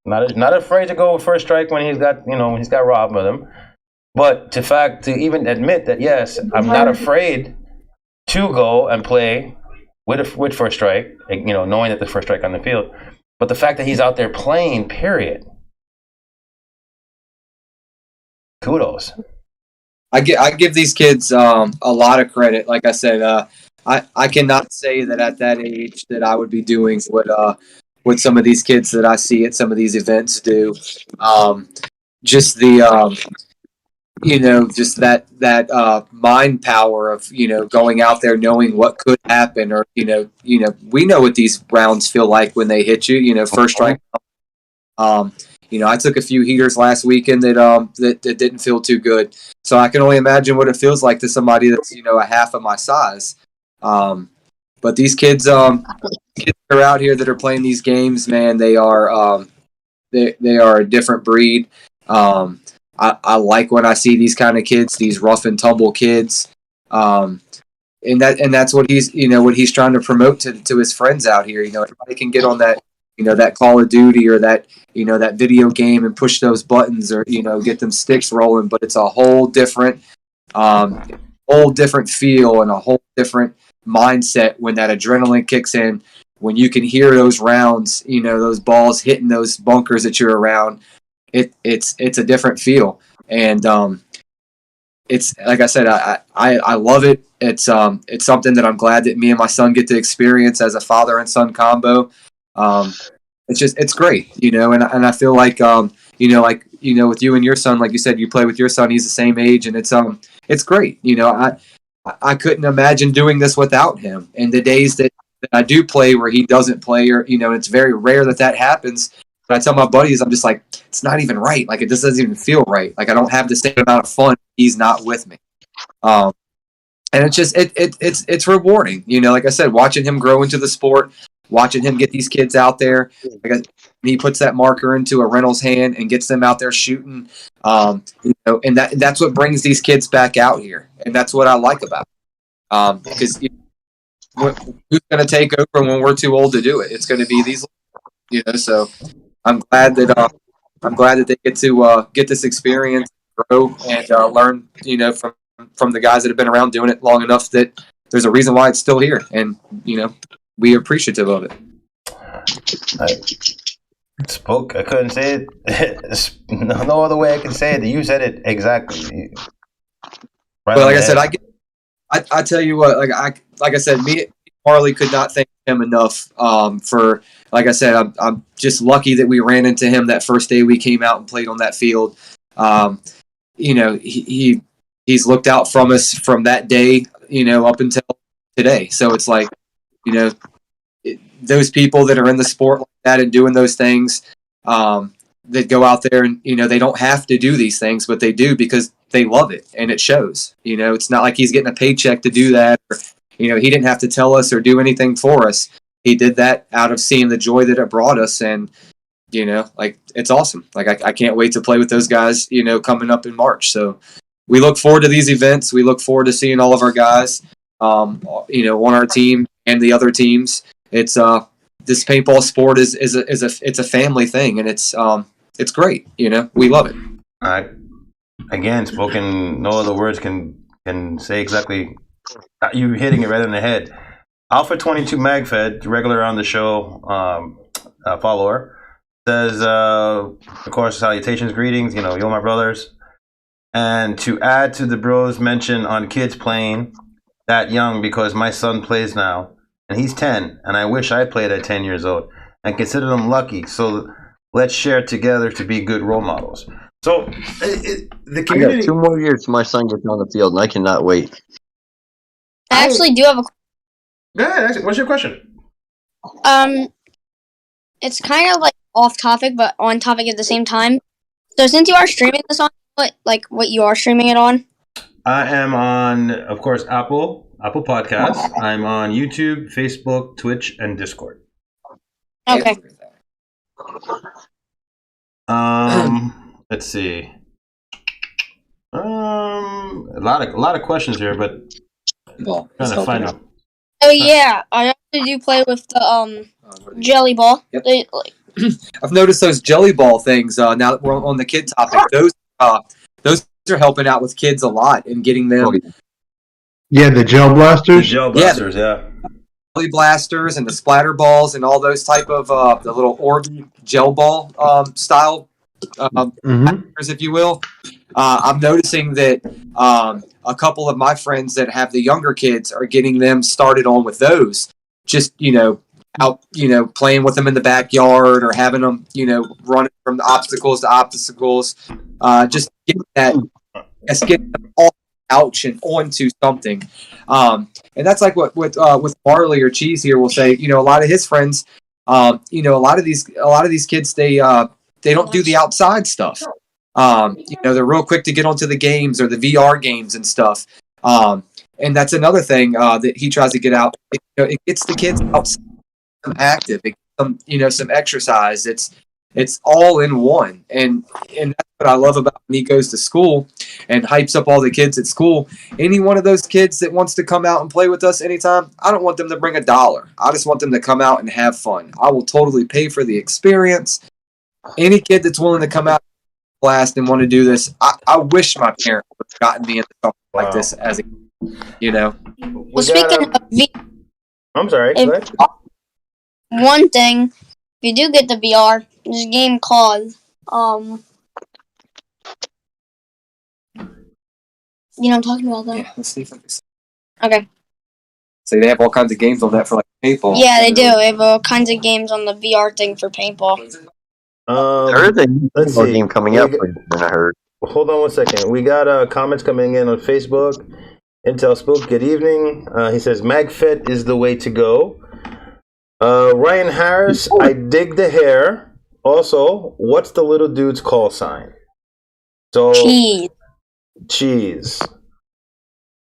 not afraid to go first strike when he's got Rob with him. But to even admit that, yes, I'm not afraid to go and play with first strike, knowing that the first strike on the field. But the fact that he's out there playing, period. Kudos. I give these kids a lot of credit. Like I said, I cannot say that at that age that I would be doing what some of these kids that I see at some of these events do. Just the just that mind power of going out there knowing what could happen, or we know what these rounds feel like when they hit you. First strike. I took a few heaters last weekend that didn't feel too good. So I can only imagine what it feels like to somebody that's a half of my size. But these kids are out here that are playing these games, man. They are they are a different breed. I like when I see these kind of kids, these rough and tumble kids, and that's what he's trying to promote to his friends out here. Everybody can get on that that Call of Duty or that that video game and push those buttons or get them sticks rolling, but it's a whole different feel and a whole different mindset when that adrenaline kicks in, when you can hear those rounds, those balls hitting those bunkers that you're around. It's a different feel, and it's like I said, I love it. It's something that I'm glad that me and my son get to experience as a father and son combo. It's great, and I feel like with you and your son, like you said, you play with your son, he's the same age, and it's great. I couldn't imagine doing this without him. And the days that I do play where he doesn't play, or it's very rare that happens. But I tell my buddies, I'm just like, it's not even right. Like, it just doesn't even feel right. Like, I don't have the same amount of fun. He's not with me. And it's just, it's rewarding. Like I said, watching him grow into the sport, watching him get these kids out there. Like he puts that marker into a Reynolds hand and gets them out there shooting. And that's what brings these kids back out here. And that's what I like about it. Because who's going to take over when we're too old to do it? It's going to be these, so I'm glad that they get to get this experience, grow, and learn, from the guys that have been around doing it long enough that there's a reason why it's still here, and we are appreciative of it. I couldn't say it. No other way I can say it. You said it exactly. Right. Well, like I said, I tell you what, like I said, me Harley could not thank him enough for, like I said, I'm just lucky that we ran into him that first day we came out and played on that field. He's looked out from us from that day, up until today. So it's like, those people that are in the sport like that and doing those things, that go out there and, they don't have to do these things, but they do because they love it and it shows. It's not like he's getting a paycheck to do that, or, he didn't have to tell us or do anything for us. He did that out of seeing the joy that it brought us. And, it's awesome. Like, I can't wait to play with those guys, coming up in March. So we look forward to these events. We look forward to seeing all of our guys, on our team and the other teams. it's this paintball sport is a family thing, and it's great. We love it. Again, spoken, no other words can say exactly. You're hitting it right in the head. Alpha 22 Magfed, regular on the show, follower, says, of course, salutations, greetings. Yo, my brothers. And to add to the bros mention on kids playing that young, because my son plays now, and he's 10, and I wish I played at 10 years old, and consider them lucky. So let's share together to be good role models. So the community. I got 2 more years till my son gets on the field, and I cannot wait. I actually do have a. Yeah, what's your question? It's kind of like off topic, but on topic at the same time. So since you are streaming this on, what you are streaming it on? I am on, of course, Apple Podcasts. I'm on YouTube, Facebook, Twitch, and Discord. Okay. Let's see. A lot of questions here, but trying to find them. Oh yeah, I also do play with the jelly ball. Yep. I've noticed those jelly ball things. Now that we're on the kid topic, those are helping out with kids a lot and getting them. Yeah, the gel blasters. Yeah. Jelly blasters and the splatter balls and all those type of the little Orby gel ball style, if you will. I'm noticing that a couple of my friends that have the younger kids are getting them started on with those. Just out playing with them in the backyard or having them running from the obstacles to obstacles. Just getting getting them off the couch and onto something. And that's like what with Marley or Cheese here will say. A lot of his friends. A lot of these kids they don't do the outside stuff. They're real quick to get onto the games or the VR games and stuff. And that's another thing that he tries to get out. It gets the kids outside, active, it gets them, some exercise. It's all in one, and that's what I love about when he goes to school and hypes up all the kids at school. Any one of those kids that wants to come out and play with us anytime, I don't want them to bring $1. I just want them to come out and have fun. I will totally pay for the experience. Any kid that's willing to come out blast and want to do this, I wish my parents would have gotten me into something like this as a Well, speaking of I'm sorry. one thing, if you do get the VR, there's a game called I'm talking about that. Yeah, let's see if I can see. Okay. So they have all kinds of games on that for paintball. Yeah, they do. They have all kinds of games on the VR thing for paintball. There is a paintball game coming up. I heard. Hold on one second. We got comments coming in on Facebook. Intel Spook, good evening. He says, Magfed is the way to go. Ryan Harris, I dig the hair. Also, what's the little dude's call sign? So Cheese.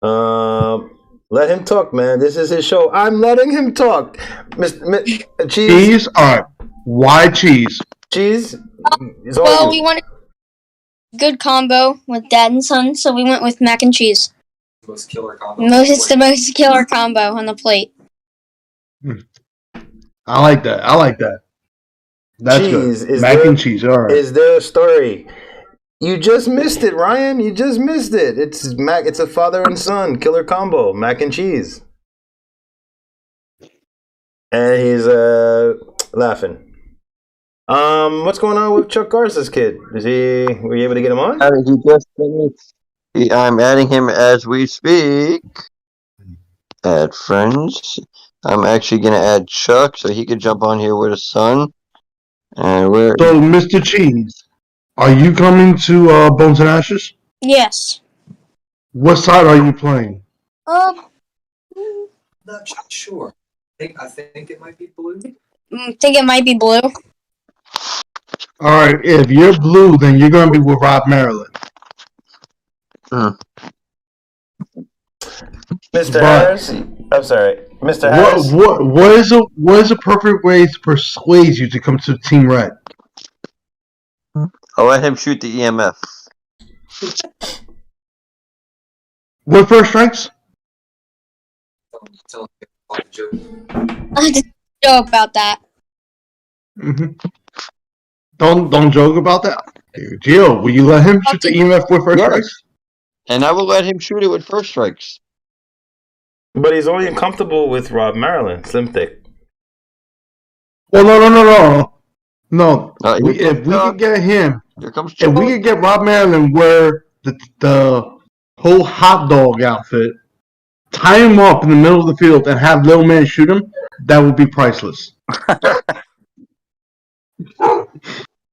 Let him talk, man. This is his show. I'm letting him talk. Cheese. Cheese? Alright. Why cheese? Cheese? Well, we wanted a good combo with dad and son, so we went with mac and cheese. Most killer combo. It's the most killer combo on the plate. I like that. That's cheese. Good. Mac and cheese. All right. Is there a story? You just missed it, Ryan. You just missed it. It's a father and son killer combo, mac and cheese. And he's laughing. What's going on with Chuck Garza's kid? Were you able to get him on? He just finished. I'm adding him as we speak. Add friends. I'm actually gonna add Chuck so he could jump on here with his son. And So, Mr. Cheese, are you coming to Bones and Ashes? Yes. What side are you playing? Not sure. I think it might be blue. Think it might be blue. All right. If you're blue, then you're gonna be with Rob Maryland. Mr. Harris, I'm sorry, Mr. Harris. What is a perfect way to persuade you to come to Team Red? I'll let him shoot the EMF. What first strikes? joke about that. Mm-hmm. Don't joke about that. Gio, will you let him shoot the EMF with first strikes? And I will let him shoot it with first strikes. But he's only comfortable with Rob Maryland, Slim Thick. Well, no. If we could get him, if we could get Rob Maryland wear the whole hot dog outfit, tie him up in the middle of the field, and have Little Man shoot him, that would be priceless.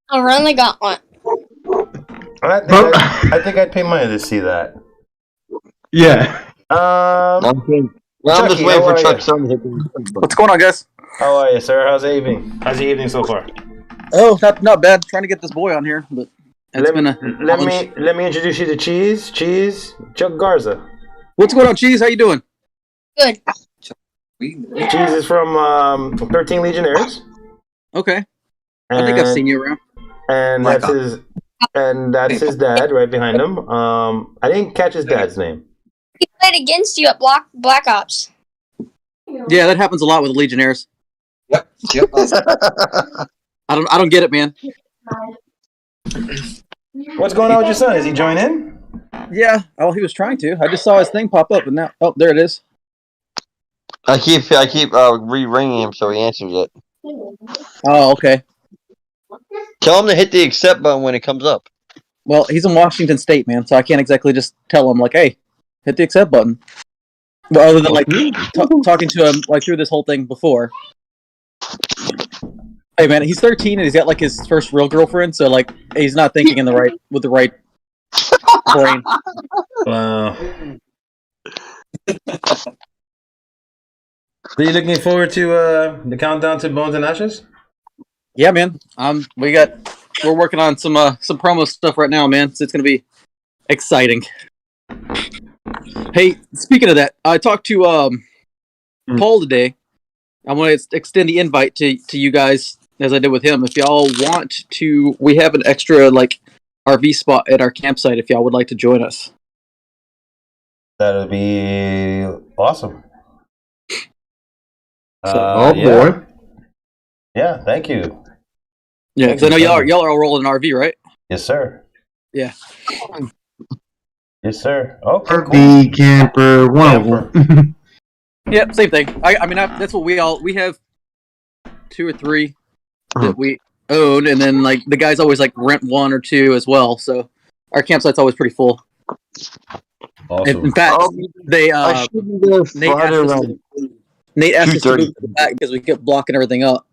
I'll run the gauntlet. I think I'd pay money to see that. Yeah. I'm just waiting for Chuck Sun to hit the... What's going on, guys? How are you, sir? How's the evening? How's the evening so far? Oh, not bad. Trying to get this boy on here, but it's been a let me introduce you to Cheese, Chuck Garza. What's going on, Cheese? How you doing? Good. Cheese is from 13 Legionnaires. Okay. I think I've seen you around. And that's his dad right behind him. I didn't catch his dad's name. He played against you at Black Ops. Yeah, that happens a lot with the Legionnaires. Yep. I don't get it, man. What's going on with your son? Is he joining in? Yeah. Oh, he was trying to. I just saw his thing pop up, and now, there it is. I keep re-ringing him so he answers it. Oh, okay. Tell him to hit the accept button when it comes up. Well, he's in Washington State, man, so I can't exactly just tell him, like, hey, hit the accept button. But other than, like, talking to him, like, through this whole thing before. Hey, man, he's 13 and he's got, like, his first real girlfriend, so, like, he's not thinking with the right brain. Wow. So you looking forward to the countdown to Bones and Ashes? Yeah, man. We're working on some promo stuff right now, man. So it's gonna be exciting. Hey, speaking of that, I talked to Paul today. I want to extend the invite to you guys as I did with him. If y'all want to, we have an extra like RV spot at our campsite. If y'all would like to join us, that would be awesome. Boy. Yeah, thank you. Yeah, because I know y'all are all rolling an RV, right? Yes, sir. Yeah. Yes, sir. Okay, RV camper, one of them. Yeah, same thing. I mean, that's what we have 2 or 3 that we own, and then like the guys always like rent 1 or 2 as well. So our campsite's always pretty full. Awesome. In fact, Nate asked us to move to the back because we kept blocking everything up.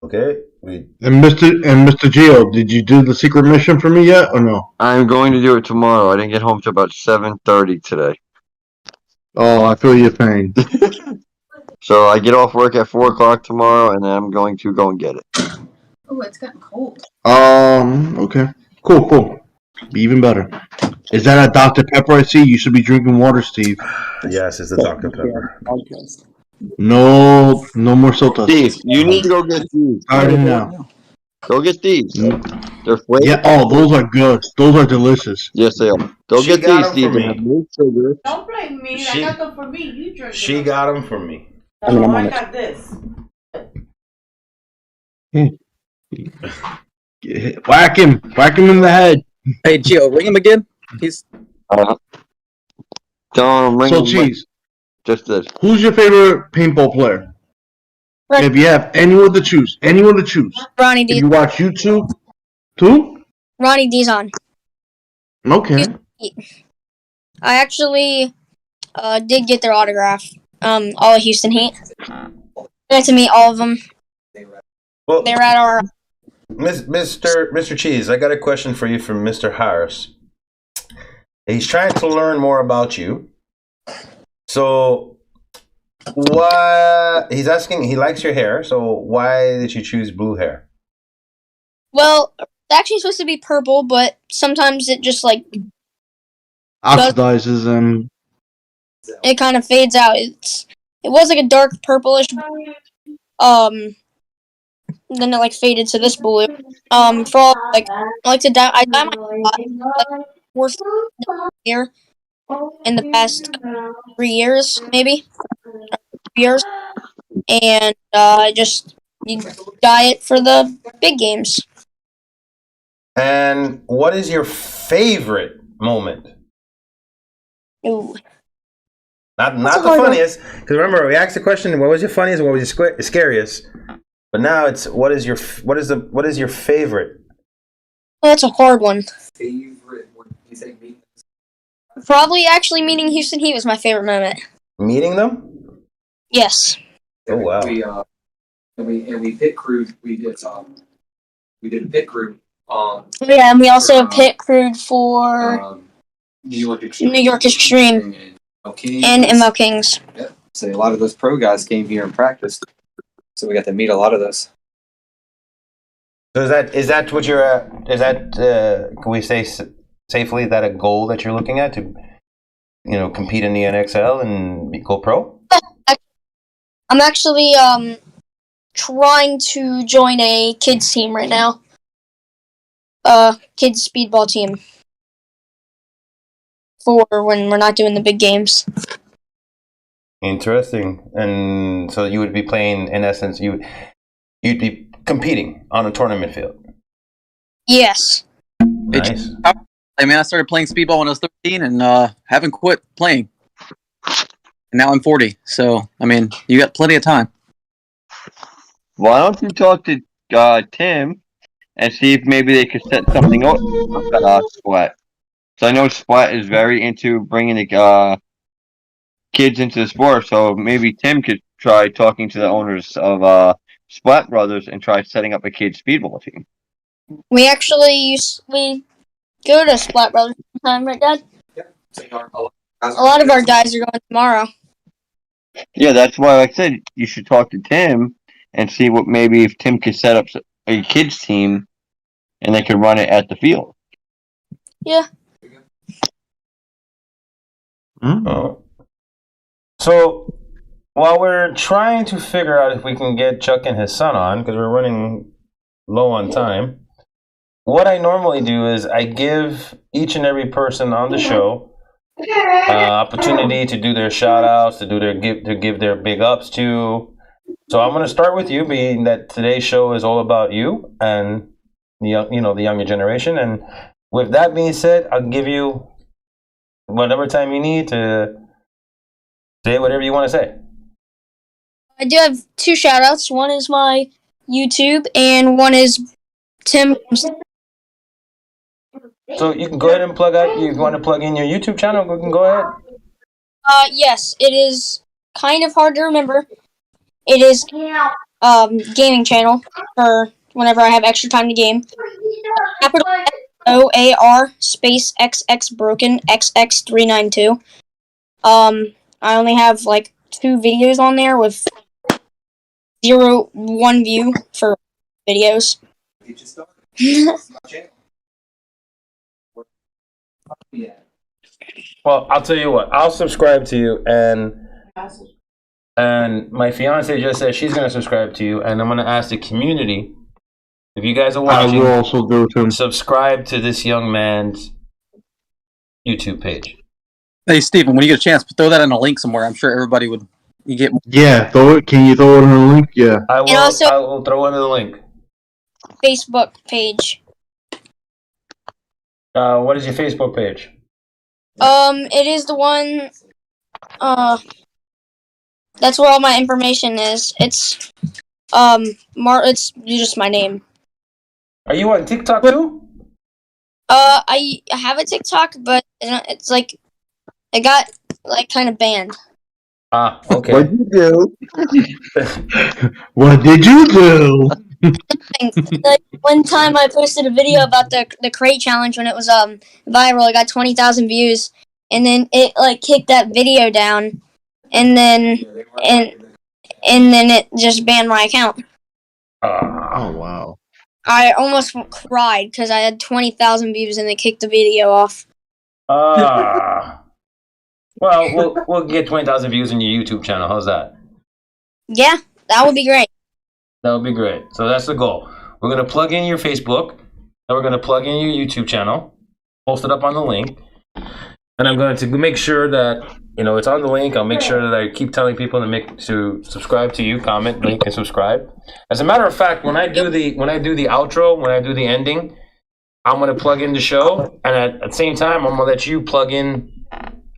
Okay. And Mr. Gio, did you do the secret mission for me yet or no? I'm going to do it tomorrow. I didn't get home till about 7:30 today. Oh, I feel your pain. So I get off work at 4 o'clock tomorrow, and then I'm going to go and get it. Oh, it's gotten cold. Okay. Cool. Even better. Is that a Dr. Pepper I see? You should be drinking water, Steve. Yes, it's a Dr. Pepper. No more soda. Steve, you need to go get these. Already now. Go get these. They're flavored. Yeah, those are good. Those are delicious. Yes, they are. Go get these, Steve. They have no sugar. Don't blame me. I got them for me. You drink She got them for me. No, I got this. Whack him in the head. Hey, Gio, ring him again. He's. Don't ring him. Cheese. Just this. Who's your favorite paintball player? If you have anyone to choose. Ronnie D. If you watch YouTube, who? Ronnie Dizon. Okay. I actually did get their autograph. All of Houston Heat. Got to meet all of them. Well, they were at our. Mr. Cheese, I got a question for you from Mr. Harris. He's trying to learn more about you. So, why he's asking? He likes your hair. So, why did you choose blue hair? Well, it's actually supposed to be purple, but sometimes it just like oxidizes and it kind of fades out. It was like a dark purplish. Then it like faded to this blue. For all like I like to dye. I dye my worst year in the past 3 years, maybe 3 years. and just diet for the big games. And what is your favorite moment? Ooh. Not the funniest, because remember we asked the question: what was your funniest and what was your scariest? But now it's what is your favorite? Well, that's a hard one. Favorite one? You say me? Probably actually meeting Houston Heat was my favorite moment. Meeting them? Yes. Oh wow. We pit crewed. We did a pit crew. Yeah, and we also pit crewed for New York Extreme and ML Kings. Yep. So a lot of those pro guys came here and practiced. So we got to meet a lot of those. So is that what you're can we say safely that a goal that you're looking at to compete in the NXL and go pro? I'm actually trying to join a kids team right now. Kids speedball team for when we're not doing the big games. Interesting. And so you would be playing, in essence, you'd be competing on a tournament field. Yes. Nice. I mean, I started playing speedball when I was 13 and haven't quit playing. And now I'm 40, so I mean, you got plenty of time. Why don't you talk to Tim and see if maybe they could set something up with Splat? So I know Splat is very into bringing the kids into the sport, so maybe Tim could try talking to the owners of Splat Brothers and try setting up a kids speedball team. We actually go to Splat Brothers sometime, right, Dad? A lot of our guys are going tomorrow. Yeah, that's why I said you should talk to Tim and see what maybe if Tim could set up a kids team and they could run it at the field. Yeah. Oh. So while we're trying to figure out if we can get Chuck and his son on, because we're running low on time, what I normally do is I give each and every person on the show opportunity to do their shout outs, to give their big ups to. So I'm going to start with you, being that today's show is all about you and the younger generation. And with that being said, I'll give you whatever time you need to say whatever you want to say. I do have 2 shout outs. One is my YouTube and one is Tim. So you can go ahead and plug out. You want to plug in your YouTube channel? You can go ahead. Yes, it is kind of hard to remember. It is gaming channel for whenever I have extra time to game. Capital OAR space XX broken XX392. I only have like 2 videos on there with 1 view for videos. Well, I'll tell you what. I'll subscribe to you, and my fiance just said she's going to subscribe to you, and I'm going to ask the community, if you guys are watching, I will also do it. Subscribe to this young man's YouTube page. Hey, Steven, when you get a chance, throw that in a link somewhere. I'm sure everybody would. You get. Yeah, throw it. Can you throw it in a link? Yeah. I will throw in the link. Facebook page. What is your Facebook page? It is the one. That's where all my information is. It's it's just my name. Are you on TikTok too? I have a TikTok, but it's like I got like kind of banned. Ah, okay. What'd you do? What did you do? Like one time I posted a video about the crate challenge when it was viral. It got 20,000 views, and then it like kicked that video down, and then it just banned my account. Oh wow! I almost cried because I had 20,000 views and they kicked the video off. Well, we'll get 20,000 views on your YouTube channel. How's that? Yeah, that would be great. That would be great. So that's the goal. We're going to plug in your Facebook, and we're going to plug in your YouTube channel, post it up on the link. And I'm going to make sure that it's on the link. I'll make sure that I keep telling people to subscribe to you, comment, link, and subscribe. As a matter of fact, when I do the outro, when I do the ending, I'm going to plug in the show, and at the same time, I'm going to let you plug in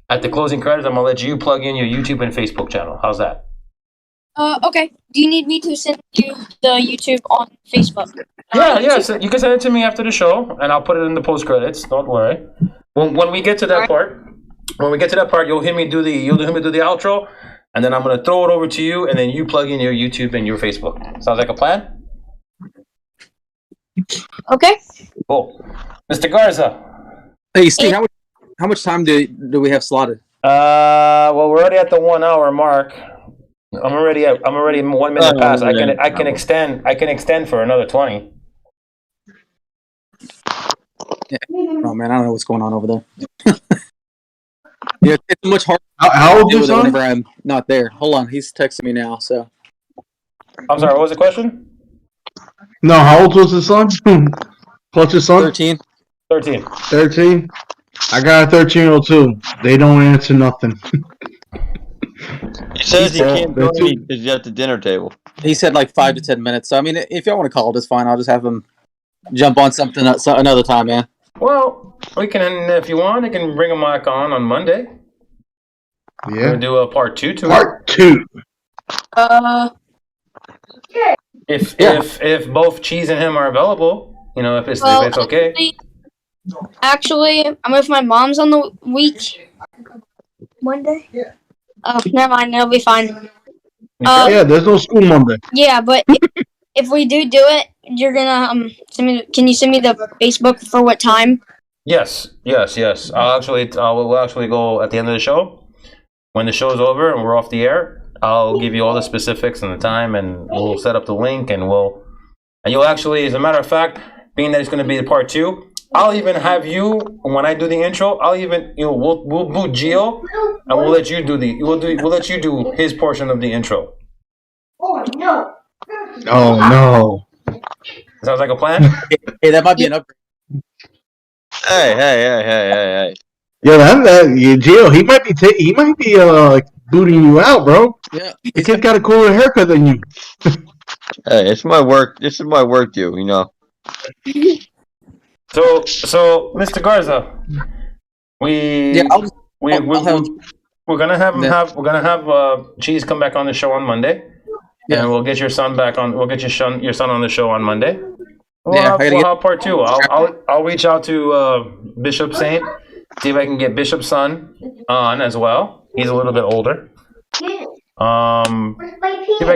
at the closing credits. I'm going to let you plug in your YouTube and Facebook channel. How's that? Okay. Do you need me to send you the YouTube on Facebook? Yeah. So you can send it to me after the show, and I'll put it in the post credits. Don't worry. When we get to that part, you'll hear me do the outro, and then I'm gonna throw it over to you, and then you plug in your YouTube and your Facebook. Sounds like a plan? Okay. Cool. Mr. Garza. Hey, Steve, how much time do we have slotted? Well, we're already at the 1 hour mark. I'm already 1 minute past. I can extend for another 20. Yeah. Oh man, I don't know what's going on over there. Yeah, it's much harder. How old to do is it whenever I'm not there. Hold on, he's texting me now. So I'm sorry. What was the question? No, how old was his son? Plus his son? 13. 13. 13? I got a 13-year-old too. They don't answer nothing. He says he can't join me because he's at the dinner table. He said like 5 to 10 minutes. So I mean, if y'all want to call it, it's fine. I'll just have him jump on something another time, man. Well, we can, if you want, I can bring him back on Monday. Yeah. We'll do a part 2 to Part 2. If both Cheese and him are available, if it's okay. Actually, I'm with my mom's on the week. Monday? Yeah. Oh, never mind. It'll be fine. Yeah, there's no school Monday. Yeah, but if we do it, you're gonna send me. Can you send me the Facebook for what time? Yes. We'll actually go at the end of the show. When the show's over and we're off the air, I'll give you all the specifics and the time, and we'll set up the link, and you'll actually, as a matter of fact, being that it's going to be the part 2, I'll even have you, when I do the intro, we'll boot Gio, and we'll let you do his portion of the intro. Oh no! Sounds like a plan. Hey, that might be an upgrade. Hey. Yeah, Gio, he might be booting you out, bro. Yeah, the kid's got a cooler haircut than you. Hey, it's my work. This is my work due, So, Mr. Garza, we're gonna have Cheese come back on the show on Monday, and we'll get your son back on. We'll get your son on the show on Monday. We'll have part 2. I'll reach out to Bishop Saint, see if I can get Bishop's son on as well. He's a little bit older. See if I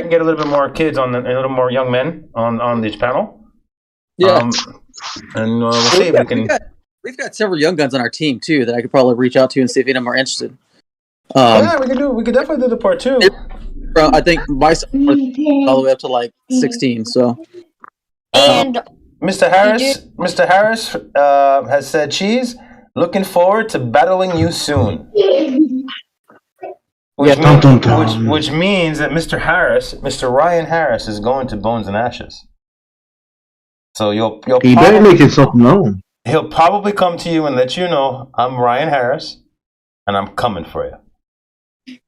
can get a little bit more kids on, a little more young men on this panel. Yeah. And we'll see if we can. We've got several young guns on our team too that I could probably reach out to and see if any of them are interested. We could definitely do the part 2. I think my son all the way up to like 16. So. And Mr. Harris has said, Cheese, looking forward to battling you soon. Which means that Mr. Ryan Harris is going to Bones and Ashes. So he better make himself known. He'll probably come to you and let you know, I'm Ryan Harris, and I'm coming for you.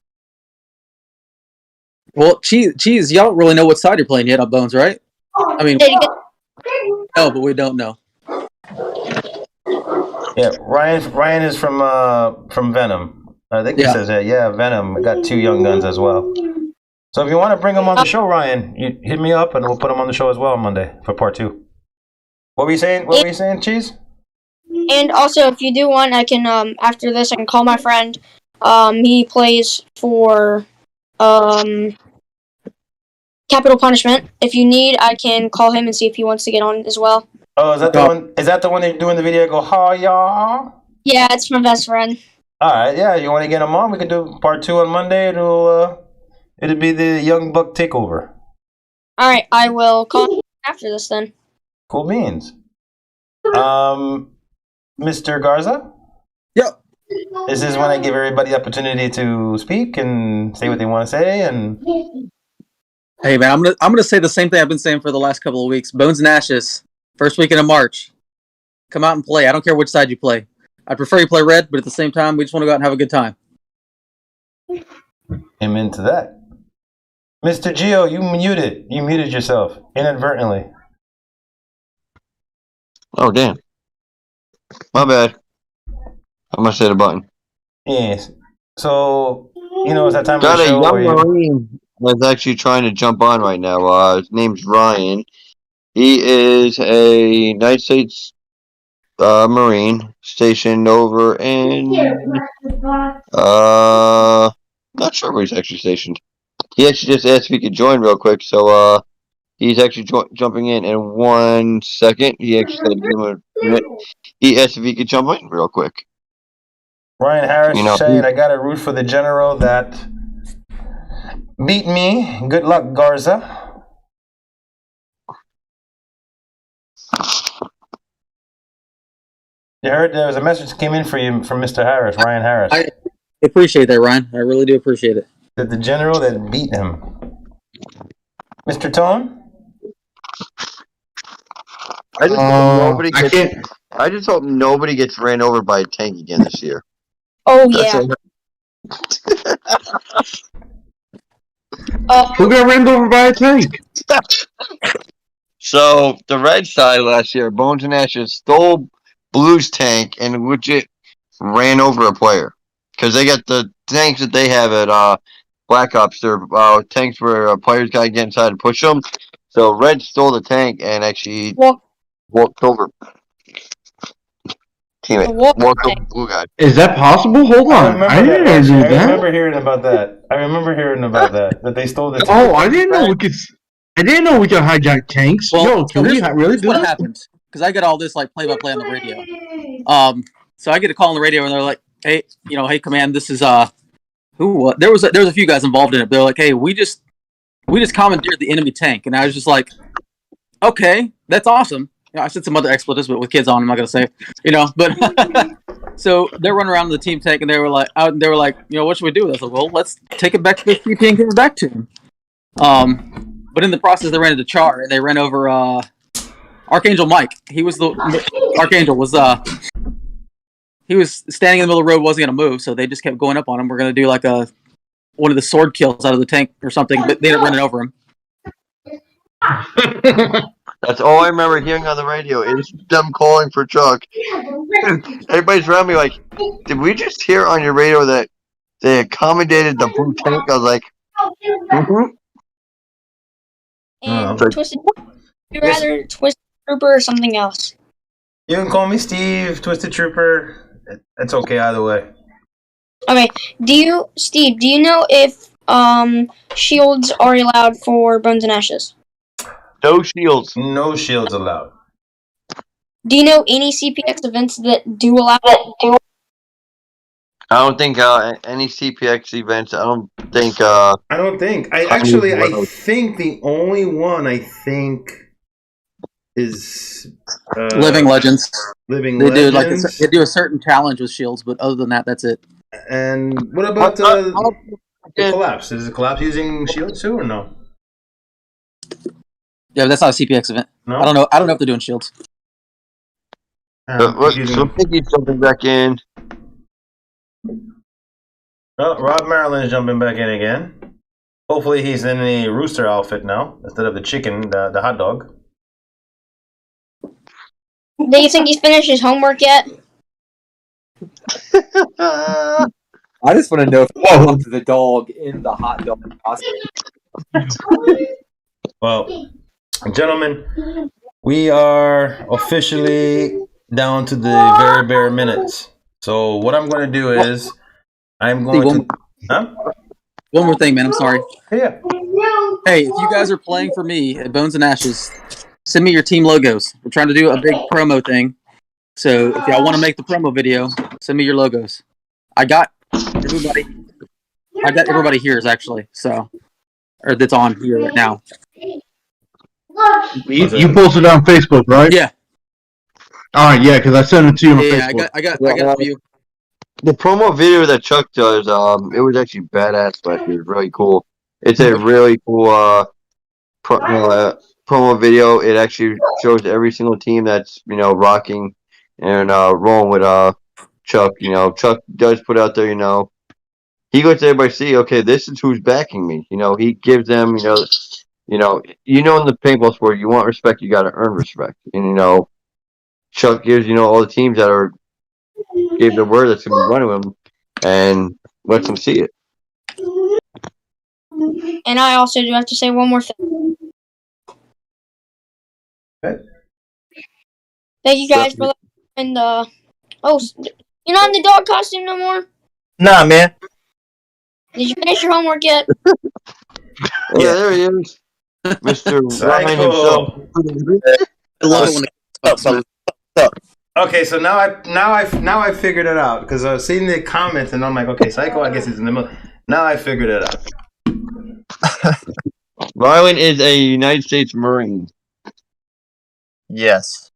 Well, Cheese, y'all don't really know what side you're playing yet on Bones, right? I mean, no, but we don't know. Yeah, Ryan is from Venom. I think he says that. Yeah, Venom. I got 2 young guns as well. So if you want to bring him on the show, Ryan, you hit me up and we'll put him on the show as well on Monday for part 2. What were you saying, Cheese? And also, if you do want, I can after this I can call my friend. He plays for Capital Punishment. If you need, I can call him and see if he wants to get on as well. Oh, is that the one? Is that the one they're doing the video? Go, hi, y'all. Yeah, it's my best friend. All right, yeah. You want to get him on? We can do part 2 on Monday. It'll be the Young Buck takeover. All right, I will call him after this then. Cool beans. Mr. Garza. Yep. This is when I give everybody the opportunity to speak and say what they want to say. And hey, man, I'm gonna say the same thing I've been saying for the last couple of weeks. Bones and Ashes, first weekend of March. Come out and play. I don't care which side you play. I prefer you play red, but at the same time, we just want to go out and have a good time. Amen to that. Mr. Gio, you muted. You muted yourself inadvertently. Oh, damn. My bad. I must hit a button. Yes. So, it's that time Got of the a show young where you... Marine that's actually trying to jump on right now. His name's Ryan. He is a United States Marine stationed over in... not sure where he's actually stationed. He actually just asked if he could join real quick, so he's actually jumping in 1 second. He actually said give him a minute. He asked if he could jump in real quick. Ryan Harris saying, I got to root for the general that beat me. Good luck, Garza. You heard there was a message that came in for you from Mr. Harris, Ryan Harris. I appreciate that, Ryan. I really do appreciate it. That the general that beat him. Mr. Tone? I just hope nobody gets ran over by a tank again this year. Oh, That's yeah. Who got ran over by a tank? So the red side last year, Bones and Ashes stole Blue's tank and legit ran over a player because they got the tanks that they have at Black Ops. They're tanks where players gotta get inside and push them. So red stole the tank and actually walked over. Teammate walked over the blue guy. Is that possible? Hold on, I didn't do that. I remember hearing about that. That they stole the tank. Oh, I didn't know we could. I didn't know we could hijack tanks. Yo, can we really do what that? happened? Because I get all this like play-by-play on the radio. So I get a call on the radio and they're like, "Hey, hey, command, this is who? There was a few guys involved in it. They're like, "Hey, we just commandeered the enemy tank," and I was just like, "Okay, that's awesome." I said some other expletives, but with kids on, I'm not gonna say it, But so they're running around the team tank, and they were like, "What should we do with this?" I was like, "Well, let's take it back to the CP and give it back to him." But in the process, they ran into Char, and they ran over Archangel Mike. He was Archangel was he was standing in the middle of the road, wasn't gonna move, so they just kept going up on him. We're gonna do like one of the sword kills out of the tank or something, but they ended up running over him. That's all I remember hearing on the radio is them calling for Chuck. Everybody's around me like, did we just hear on your radio that they accommodated the blue tank? I was like, And Twisted, you rather Twisted Trooper or something else? You can call me Steve, Twisted Trooper. It's okay either way. Okay, Steve, do you know if shields are allowed for Bones and Ashes? No shields. No shields allowed. Do you know any CPX events that do allow it? I don't think any CPX events. I don't think. I think the only one is Living Legends. Living they Legends. They do a certain challenge with shields, but other than that, that's it. And what about the Collapse? Is the Collapse using shields too, or no? Yeah, but that's not a CPX event. No? I don't know if they're doing shields. So Piggy's jumping back in. Oh, Rob Maryland is jumping back in again. Hopefully he's in the rooster outfit now instead of the chicken, the hot dog. Do you think he's finished his homework yet? I just want to know if the dog in the hot dog costume. Well, gentlemen, we are officially down to the very bare minutes. So what I'm going to do is I'm going to... One more thing, man. I'm sorry. Yeah. Hey, if you guys are playing for me at Bones and Ashes, send me your team logos. We're trying to do a big promo thing. So if y'all want to make the promo video, send me your logos. I got everybody here is actually, or that's on here right now. You posted it on Facebook, right? Yeah. All right, yeah, because I sent it to you on Facebook. Yeah, I got it for you. The promo video that Chuck does, it was actually badass last year. It was really cool. It's a really cool promo video. It actually shows every single team that's rocking and rolling with Chuck. Chuck does put out there. He lets everybody see. Okay, this is who's backing me. He gives them. In the paintball sport, you want respect, you got to earn respect. And Chuck gives all the teams that gave the word that's gonna be running with him, and lets them see it. And I also do have to say one more thing. Okay. Thank you guys for letting the. Oh, you're not in the dog costume no more? Nah, man. Did you finish your homework yet? Yeah, there he is. Mr. Ryan himself. I love it when it Okay, so now I figured it out because I was seeing the comments and I'm like, okay, Psycho, I guess he's in the middle. Now I figured it out. Rylan is a United States Marine. Yes.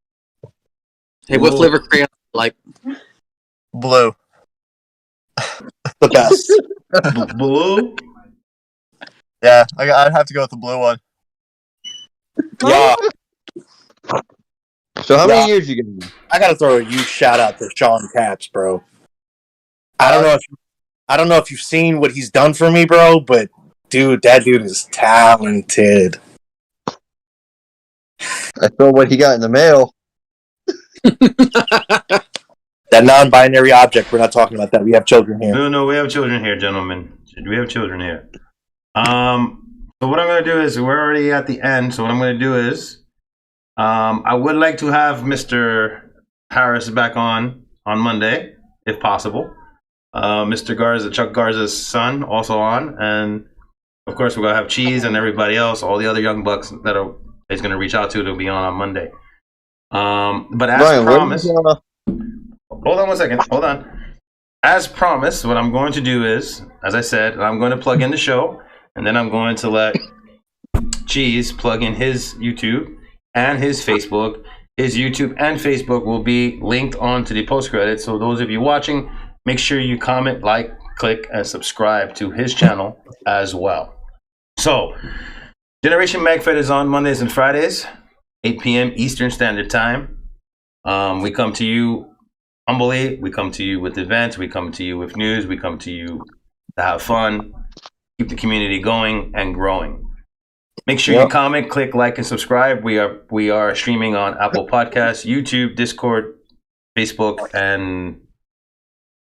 Hey, what flavor crayon like? Blue. The best. Blue? Yeah, I'd have to go with the blue one. Yeah. So how many years you getting? I gotta throw a huge shout out to Shaun Capps, bro. I don't know if you've seen what he's done for me, bro, but dude, that dude is talented. I saw what he got in the mail. That non-binary object, we're not talking about that. We have children here. No, we have children here, gentlemen. We have children here. So what I'm going to do is, we're already at the end, so what I'm going to do is, I would like to have Mr. Harris back on Monday, if possible. Mr. Garza, Chuck Garza's son, also on. And, of course, we're going to have Cheese and everybody else, all the other young bucks that he's going to reach out to be on Monday. But as Ryan, promised... Hold on one second. Hold on. As promised, what I'm going to do is, as I said, I'm going to plug in the show, and then I'm going to let Cheese plug in his YouTube and his Facebook. His YouTube and Facebook will be linked onto the post credits. So those of you watching, make sure you comment, like, click, and subscribe to his channel as well. So, Generation Magfed is on Mondays and Fridays, 8 p.m. Eastern Standard Time. We come to you humbly, we come to you with events, we come to you with news, we come to you to have fun, keep the community going and growing. Make sure you comment, click, like, and subscribe. We are streaming on Apple Podcasts, YouTube, Discord, Facebook, and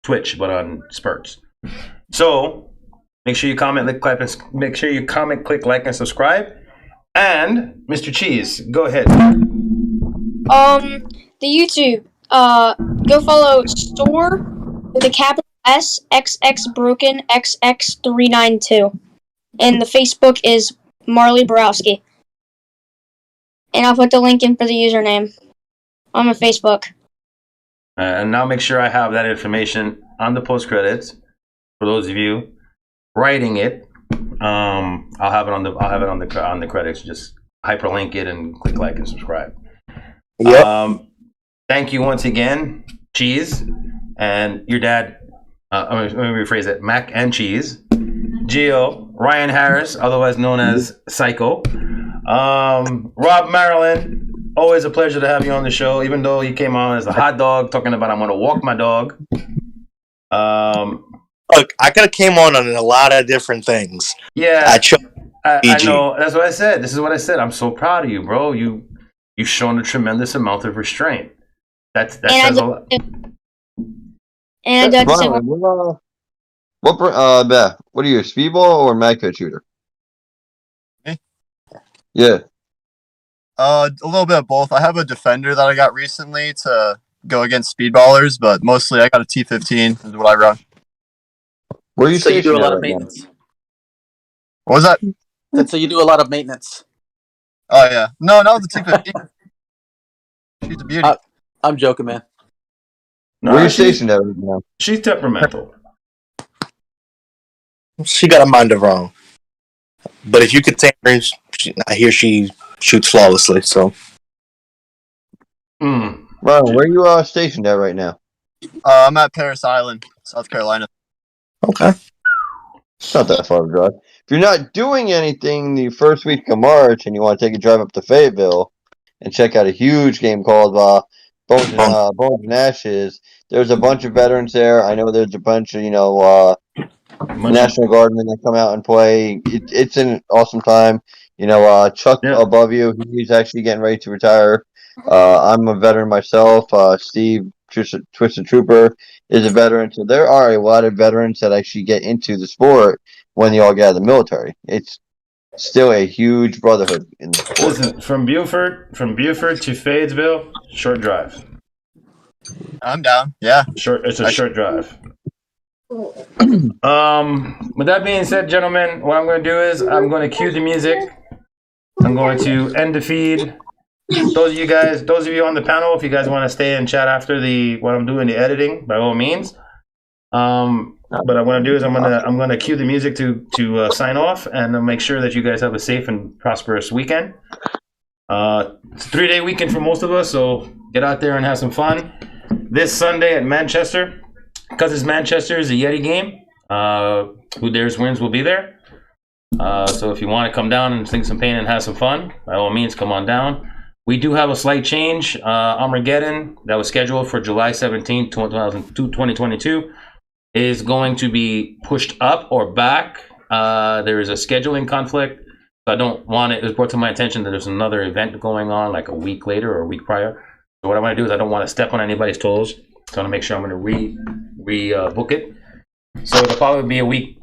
Twitch, but on spurts. So make sure you comment, click, like, and subscribe. And Mr. Cheese, go ahead. The YouTube. Go follow Store with a capital S XX Broken XX392, and the Facebook is Marley Borowski. And I'll put the link in for the username on my Facebook. And now make sure I have that information on the post credits for those of you writing it. I'll have it on the credits. Just hyperlink it and click like and subscribe. Yep. Thank you once again, Cheese, and your dad. Let me rephrase it: Mac and Cheese, Gio, Ryan Harris, otherwise known as Psycho, Rob Maryland. Always a pleasure to have you on the show, even though you came on as a hot dog talking about I'm going to walk my dog. Look, I could have came on a lot of different things. Yeah, I know. That's what I said. This is what I said. I'm so proud of you, bro. You've shown a tremendous amount of restraint. That says a lot. And I'd say, what are you, a speedball or magpie shooter? Me? Yeah. A little bit of both. I have a defender that I got recently to go against speedballers, but mostly I got a T15 is what I run. Where you So you do a lot of right maintenance. What was that? So you do a lot of maintenance. Oh yeah. No, the T15. She's a beauty. I'm joking, man. No, where are you stationed at right now? She's temperamental. She got a mind of her own. But if you could take her, I hear she shoots flawlessly. So, Ron, where are you stationed at right now? I'm at Paris Island, South Carolina. Okay. It's not that far of a drive. If you're not doing anything the first week of March and you want to take a drive up to Fayetteville and check out a huge game called Bones and Ashes. There's a bunch of veterans there. I know there's a bunch of National Guardmen that come out and play. It's an awesome time. Chuck above you, he's actually getting ready to retire. I'm a veteran myself. Steve Twisted Trooper is a veteran. So there are a lot of veterans that actually get into the sport when they all get out of the military. It's still a huge brotherhood in the sport. Listen, from Buford to Fadesville, short drive. I'm down. Yeah. It's a short drive. With that being said, gentlemen, what I'm going to do is I'm going to cue the music. I'm going to end the feed. Those of you on the panel, if you guys want to stay and chat after while I'm doing the editing, by all means. What I want to do is I'm gonna cue the music to sign off and make sure that you guys have a safe and prosperous weekend. It's a 3-day weekend for most of us, so get out there and have some fun. This Sunday at Manchester, because it's Manchester, is a Yeti game. Who Dares Wins will be there. So if you want to come down and sing some pain and have some fun, by all means, come on down. We do have a slight change. Armageddon, that was scheduled for July 17th, 2022, is going to be pushed up or back. There is a scheduling conflict. I don't want it. It was brought to my attention that there's another event going on like a week later or a week prior. So what I want to do is I don't want to step on anybody's toes. So I want to make sure I'm going to book it. So it'll probably be a week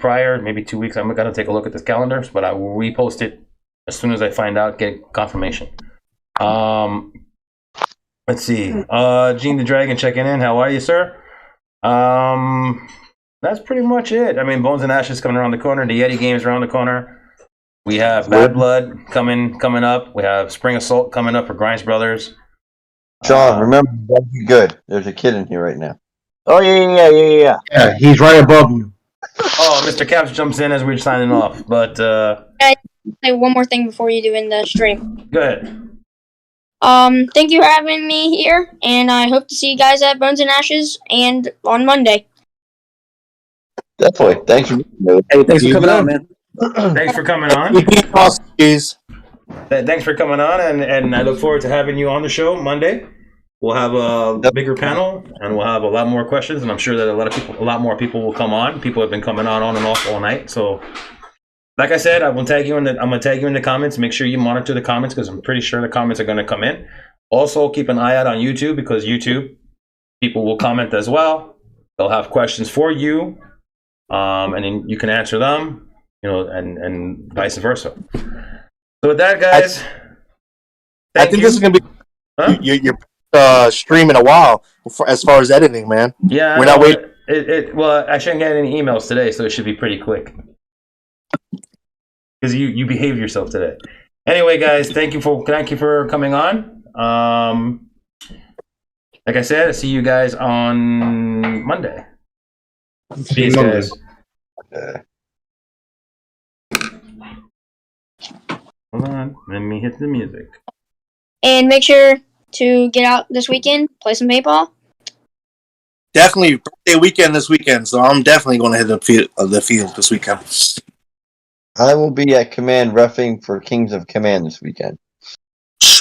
prior, maybe 2 weeks. I'm going to take a look at this calendar, but I will repost it as soon as I find out, get confirmation. Let's see. Gene the Dragon checking in. How are you, sir? That's pretty much it. I mean, Bones and Ashes coming around the corner. The Yeti game's around the corner. We have Bad Blood coming up. We have Spring Assault coming up for Grimes Brothers. Sean, remember, don't be good. There's a kid in here right now. Oh, yeah. Yeah, he's right above you. Oh, Mr. Capps jumps in as we're signing off. But, I say one more thing before you do in the stream. Go ahead. Thank you for having me here, and I hope to see you guys at Bones and Ashes and on Monday. Definitely. Thanks for coming on, man. Thanks for coming on. Thanks for coming on, and I look forward to having you on the show Monday. We'll have a bigger panel, and we'll have a lot more questions, and I'm sure that a lot more people will come on. People have been coming on and off all night, so like I said, I'm gonna tag you in the comments. Make sure you monitor the comments because I'm pretty sure the comments are gonna come in. Also, keep an eye out on YouTube because YouTube people will comment as well. They'll have questions for you, and then you can answer them, and vice versa. So with that, guys, I think this is gonna be your stream in a while as far as editing, man. Yeah, we're not waiting. Well, I shouldn't get any emails today, so it should be pretty quick. Because you behaved yourself today. Anyway, guys, thank you for coming on. Like I said, I see you guys on Monday. Peace, guys. Hold on, let me hit the music. And make sure to get out this weekend, play some paintball. Definitely birthday weekend this weekend, so I'm definitely going to hit the field this weekend. I will be at Command reffing for Kings of Command this weekend.